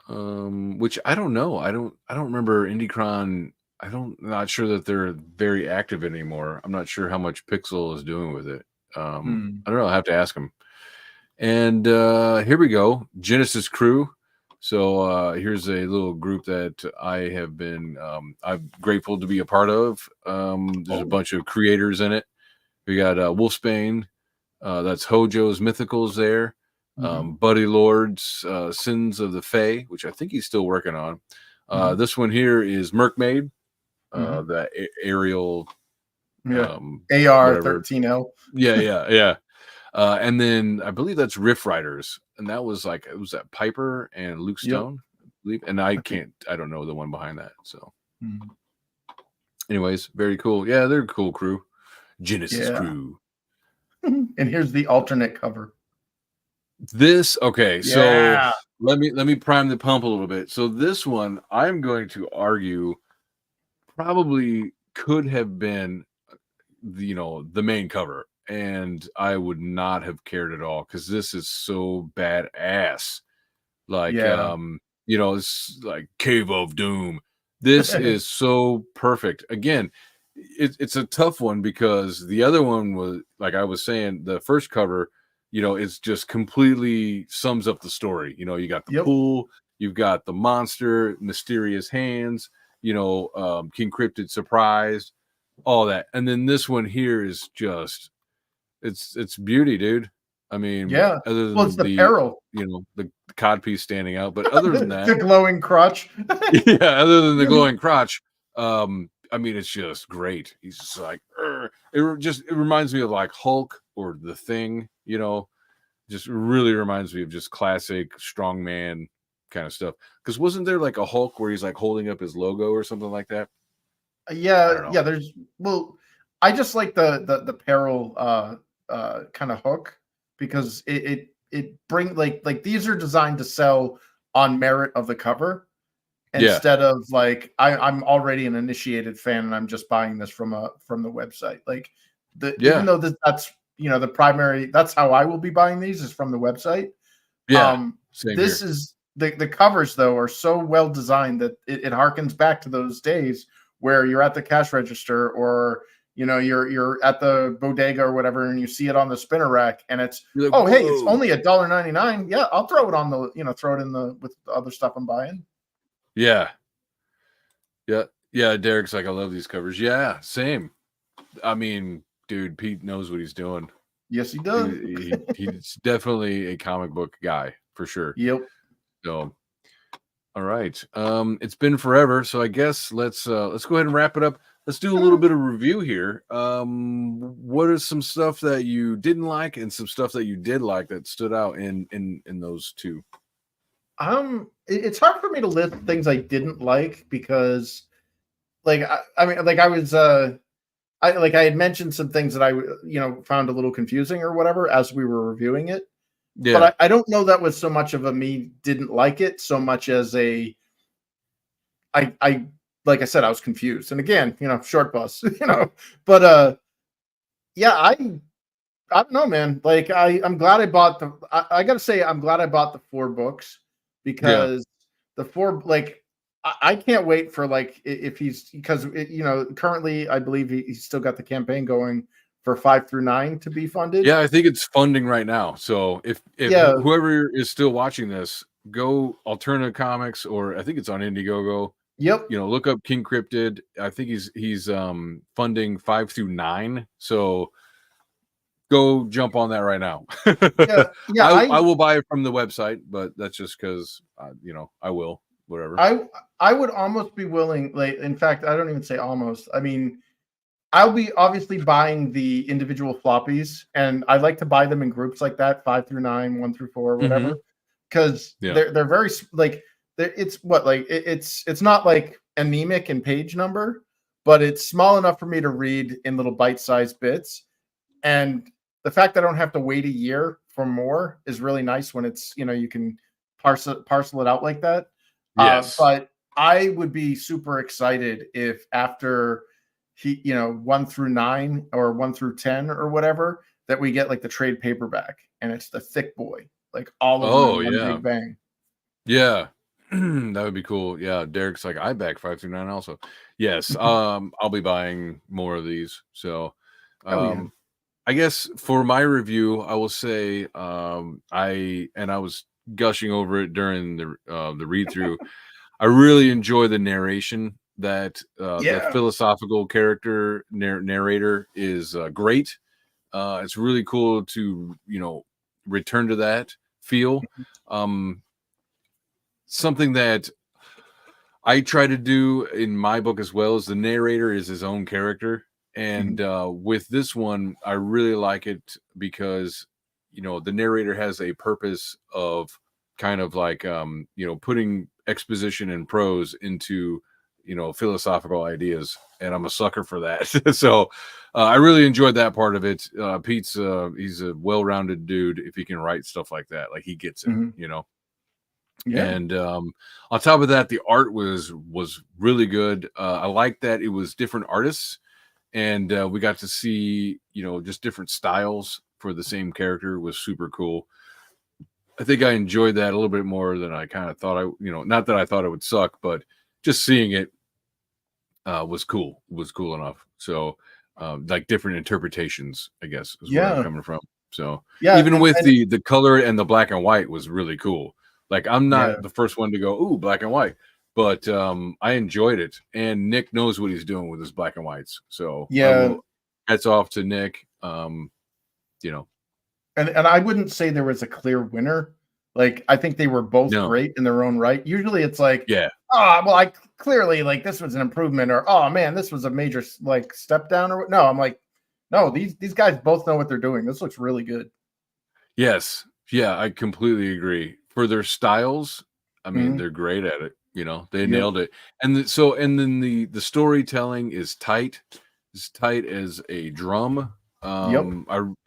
Which I don't know. I don't remember Indie. Not sure that they're very active anymore. I'm not sure how much Pixel is doing with it. I don't know. I'll have to ask them. And here we go. Genesis Crew. So here's a little group that I have been I'm grateful to be a part of. There's a bunch of creators in it. We got Wolfsbane, that's Hojo's Mythicals there. Buddy Lord's Sins of the Fae, which I think he's still working on. This one here is Merkmaid, the aerial AR-13L. Yeah. And then I believe that's Riff Riders, and that was it was that Piper and Luke Stone, I believe. And I don't know the one behind that. So, anyways, very cool. Yeah, they're a cool crew. Genesis Crew. And here's the alternate cover. So let me prime the pump a little bit. So this one, I'm going to argue, probably could have been, the main cover. And I would not have cared at all because this is so badass. It's like Cave of Doom. This is so perfect. Again, it's a tough one because the other one was, like I was saying, the first cover, it's just completely sums up the story. You got the pool, you've got the monster, mysterious hands, King Cryptid surprised, all that. And then this one here is just, it's beauty, dude. I mean, other than it's the peril, the codpiece standing out, but other than that, the glowing crotch. Other than the glowing crotch, I mean, it's just great. He's just like, it reminds me of like Hulk or The Thing, just really reminds me of just classic strongman kind of stuff. Because wasn't there like a Hulk where he's like holding up his logo or something like that? Yeah. I just like the peril kind of hook because it bring like these are designed to sell on merit of the cover instead of I'm already an initiated fan and I'm just buying this from the website. Even though that's the primary, that's how I will be buying these is from the website. This is the covers though are so well designed that it harkens back to those days where you're at the cash register or you're at the bodega or whatever, and you see it on the spinner rack, and it's hey, it's only $1.99. Yeah, I'll throw it on the throw it in with the other stuff I'm buying. Yeah. Derek's like, I love these covers. Yeah, same. I mean, dude, Pete knows what he's doing. Yes, he does. He's definitely a comic book guy for sure. Yep. So, all right. It's been forever, so I guess let's go ahead and wrap it up. Let's do a little bit of review here. What is some stuff that you didn't like and some stuff that you did like that stood out in those two? It's hard for me to list things I didn't like because, I had mentioned some things that I found a little confusing or whatever as we were reviewing it. Yeah. But I don't know that was so much of a me didn't like it so much as I like I said, I was confused. And again, short bus, but yeah, I don't know, man. Like I'm glad I bought I gotta say, I'm glad I bought the 4 books because the 4, like, I can't wait for, like, if he's, because currently I believe he's still got the campaign going for 5 through 9 to be funded. Yeah, I think it's funding right now. So if Yeah. whoever is still watching this, go Alterna Comics, or I think it's on Indiegogo. Yep. Look up King Cryptid. I think he's funding 5 through 9. So go jump on that right now. Yeah. I will buy it from the website, but that's just because I will, whatever. I would almost be willing, like, in fact, I don't even say almost. I mean, I'll be obviously buying the individual floppies, and I like to buy them in groups like that, 5 through 9, 1 through 4, whatever, because they're very, like, it's what, like, it's not like anemic in page number, but it's small enough for me to read in little bite-sized bits. And the fact that I don't have to wait a year for more is really nice when it's, you can parcel it out like that. Yes. But I would be super excited if after 1 through 9 or 1 through 10 or whatever, that we get like the trade paperback and it's the thick boy, like all of them in one big bang. Yeah. That would be cool. Yeah. Derek's like, I back 5 through 9 also. Yes. I'll be buying more of these. So I guess for my review, I will say I was gushing over it during the read through. I really enjoy the narration that the philosophical character narrator is great. It's really cool to return to that feel. Something that I try to do in my book as well is the narrator is his own character. And with this one, I really like it because, the narrator has a purpose of kind of like, putting exposition and prose into, philosophical ideas. And I'm a sucker for that. So I really enjoyed that part of it. Pete's, he's a well-rounded dude if he can write stuff like that. Like he gets it, Yeah. And on top of that, the art was really good. I like that it was different artists. And we got to see, just different styles for the same character was super cool. I think I enjoyed that a little bit more than I kind of thought not that I thought it would suck, but just seeing it was cool enough. So like different interpretations, I guess, is where I'm coming from. So even with the color and the black and white was really cool. Like I'm not the first one to go, ooh, black and white. But I enjoyed it, and Nick knows what he's doing with his black and whites. So hats off to Nick. And I wouldn't say there was a clear winner. Like I think they were both great in their own right. Usually it's like, well, I clearly like this was an improvement, or oh man, this was a major like step down, or no. I'm like, no, these guys both know what they're doing. This looks really good. Yes, yeah, I completely agree. For their styles, I mean, they're great at it. They nailed it. And then the storytelling is tight, as tight as a drum. I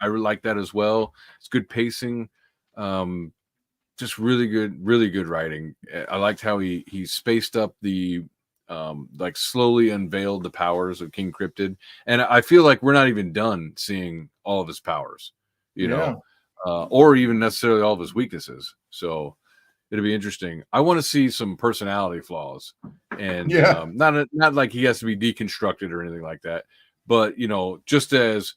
really like that as well. It's good pacing. Just really good writing. I liked how he spaced up the like slowly unveiled the powers of King Cryptid. And I feel like we're not even done seeing all of his powers, or even necessarily all of his weaknesses. So it'll be interesting. I want to see some personality flaws, and not like he has to be deconstructed or anything like that. But just as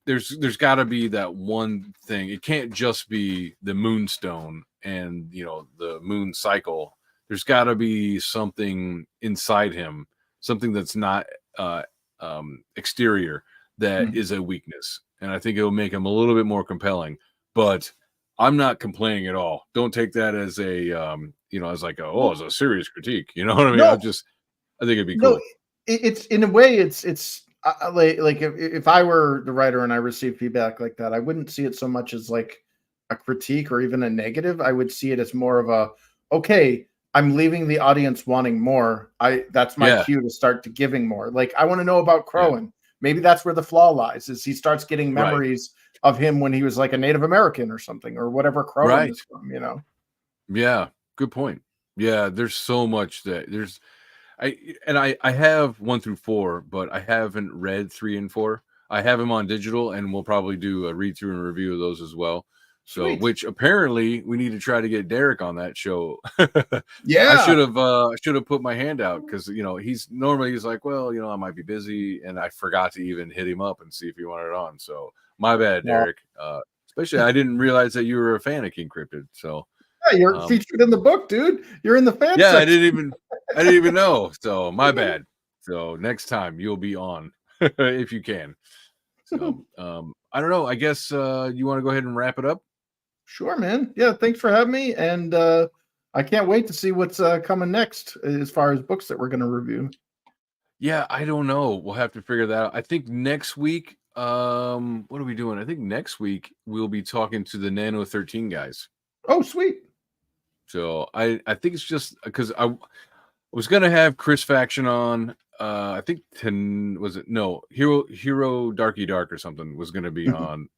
there's got to be that one thing. It can't just be the moonstone and the moon cycle. There's got to be something inside him, something that's not exterior, that is a weakness, and I think it'll make him a little bit more compelling. But I'm not complaining at all. Don't take that as a as like as a serious critique. You know what I mean? No. I think it'd be cool. It's in a way, it's like if I were the writer and I received feedback like that, I wouldn't see it so much as like a critique or even a negative. I would see it as more of a, okay, I'm leaving the audience wanting more. That's my cue to start to giving more. Like I want to know about Crowan. maybe that's where the flaw lies, is he starts getting memories of him when he was like a Native American or something, or whatever Crowan is from, you know? Yeah, good point. Yeah, there's so much that there's I have 1 through 4, but I haven't read 3 and 4. I have them on digital, and we'll probably do a read through and review of those as well. So, Sweet. which apparently we need to try to get Derek on that show. Yeah, I should have put my hand out, because he's like, well, I might be busy, and I forgot to even hit him up and see if he wanted it on. So my bad, Derek. Especially I didn't realize that you were a fan of King Cryptid. So yeah, you're featured in the book, dude. You're in the fan yeah, section. I didn't even know. So my bad. So next time you'll be on if you can. So I don't know. I guess you want to go ahead and wrap it up? Sure, man. Yeah, thanks for having me, and I can't wait to see what's coming next as far as books that we're going to review. Yeah, I don't know. We'll have to figure that out. I think next week, what are we doing? I think next week we'll be talking to the Nano 13 guys. Oh, sweet. So I think it's just because I was gonna have Chris Faction on. I think Hero Darky Dark or something was gonna be on.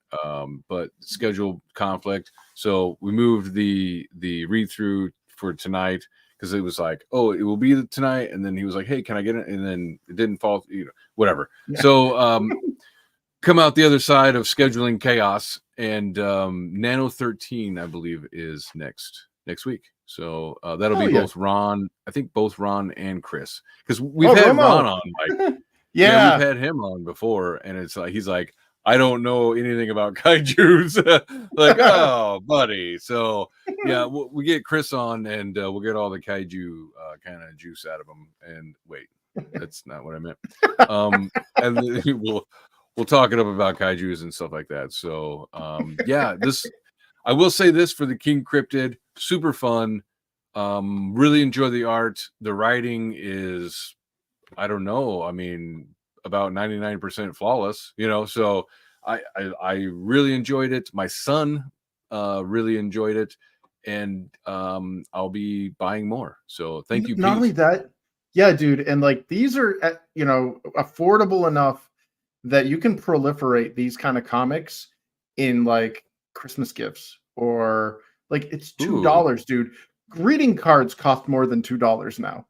But schedule conflict. So we moved the read through for tonight, because it was like, oh, it will be tonight, and then he was like, hey, can I get it? And then it didn't fall, whatever. Yeah. So come out the other side of scheduling chaos, and Nano 13, I believe, is next week. So that'll be both Ron, I think both Ron and Chris, because we've had Romo. Ron on, like, we've had him on before, and it's like, he's like, I don't know anything about kaijus. Like, oh, buddy. So yeah, we get Chris on, and we'll get all the kaiju kind of juice out of him. And wait, that's not what I meant. And we'll talk it up about kaijus and stuff like that. So yeah, I will say this for the King Cryptid, super fun. Really enjoy the art. The writing is, I don't know, I mean, about 99% flawless, so I really enjoyed it. My son really enjoyed it, and I'll be buying more. So thank you, Pete. Not only that, yeah, dude, and like, these are affordable enough that you can proliferate these kind of comics in like Christmas gifts, or like, it's $2, dude. Greeting cards cost more than $2 now.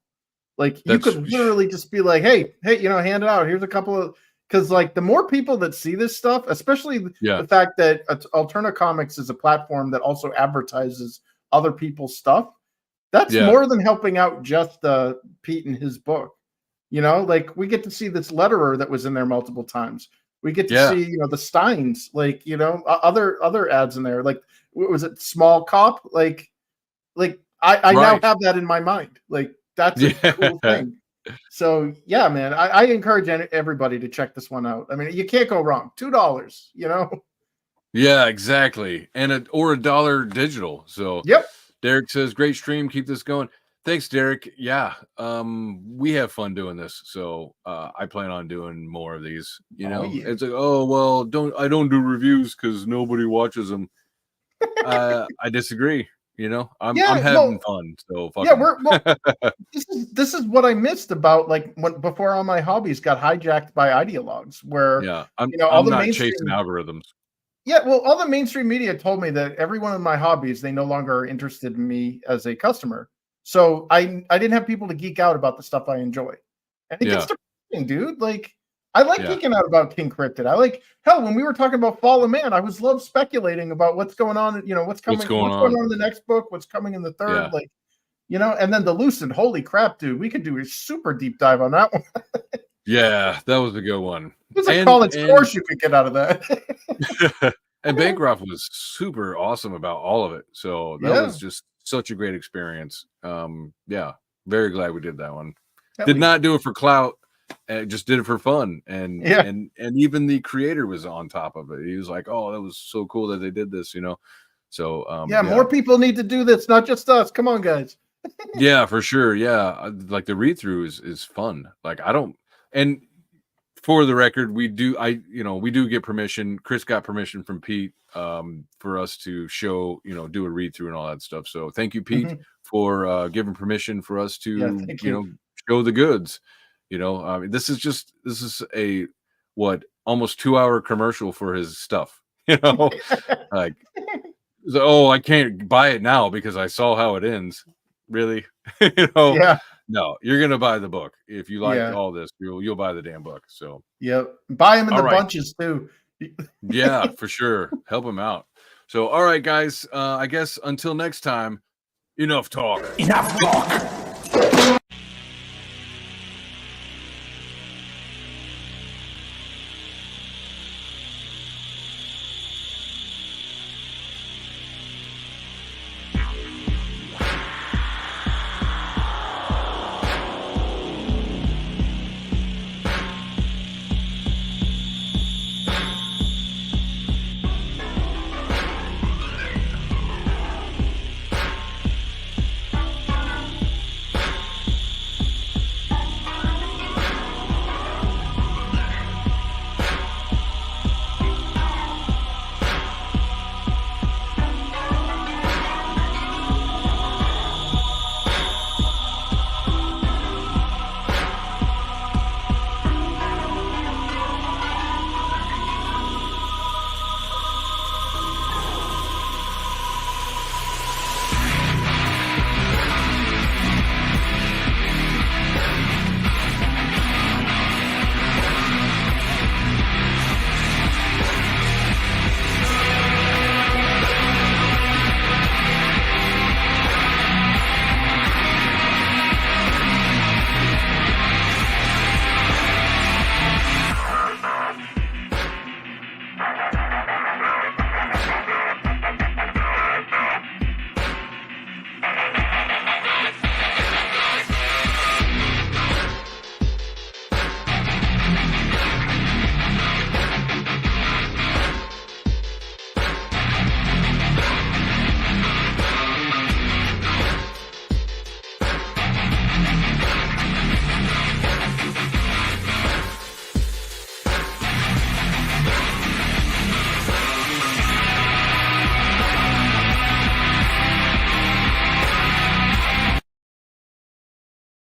Like, you could literally just be like, hey, hand it out. Here's a couple of, because like, the more people that see this stuff, especially the fact that Alterna Comics is a platform that also advertises other people's stuff, that's more than helping out just Pete and his book. Like, we get to see this letterer that was in there multiple times. We get to see, the Steins, like, other ads in there. Like, what was it, Small Cop? Like I now have that in my mind. Like, that's a cool thing. So yeah, man, I encourage everybody to check this one out. I mean, you can't go wrong. $2, Yeah, exactly. And $1 digital. So yep. Derek says, great stream. Keep this going. Thanks, Derek. Yeah. We have fun doing this. So I plan on doing more of these. It's like, oh, well, I don't do reviews because nobody watches them. I disagree. I'm having fun. So this is what I missed about, like, before all my hobbies got hijacked by ideologues, where I'm not chasing algorithms. Yeah, well, all the mainstream media told me that every one of my hobbies, they no longer are interested in me as a customer. So I didn't have people to geek out about the stuff I enjoy. And it gets depressing, dude. Like, I like geeking out about King Cryptid. I like, hell, when we were talking about Fall of Man, I was love speculating about what's going on, what's going on in the next book, what's coming in the third, like, and then the Lucid, holy crap, dude, we could do a super deep dive on that one. Yeah, that was a good one. There's a college course you could get out of that. And Bancroft was super awesome about all of it. So that was just such a great experience. Yeah, very glad we did that one. Did not do it for clout. Just did it for fun, and even the creator was on top of it. He was like, "Oh, that was so cool that they did this," So more people need to do this, not just us. Come on, guys. Yeah, for sure. Yeah, like the read through is fun. Like, I don't, and for the record, we do get permission. Chris got permission from Pete for us to show, do a read through and all that stuff. So thank you, Pete, for giving permission for us to show the goods. This is a what, almost 2-hour commercial for his stuff. You know, like, so, oh, I can't buy it now because I saw how it ends. Really? You know, Yeah. no, you're gonna buy the book if you like all this. You'll buy the damn book. So, yep, buy them in all the right. bunches too. Yeah, for sure. Help them out. So, all right, guys. I guess until next time, enough talk. Enough talk.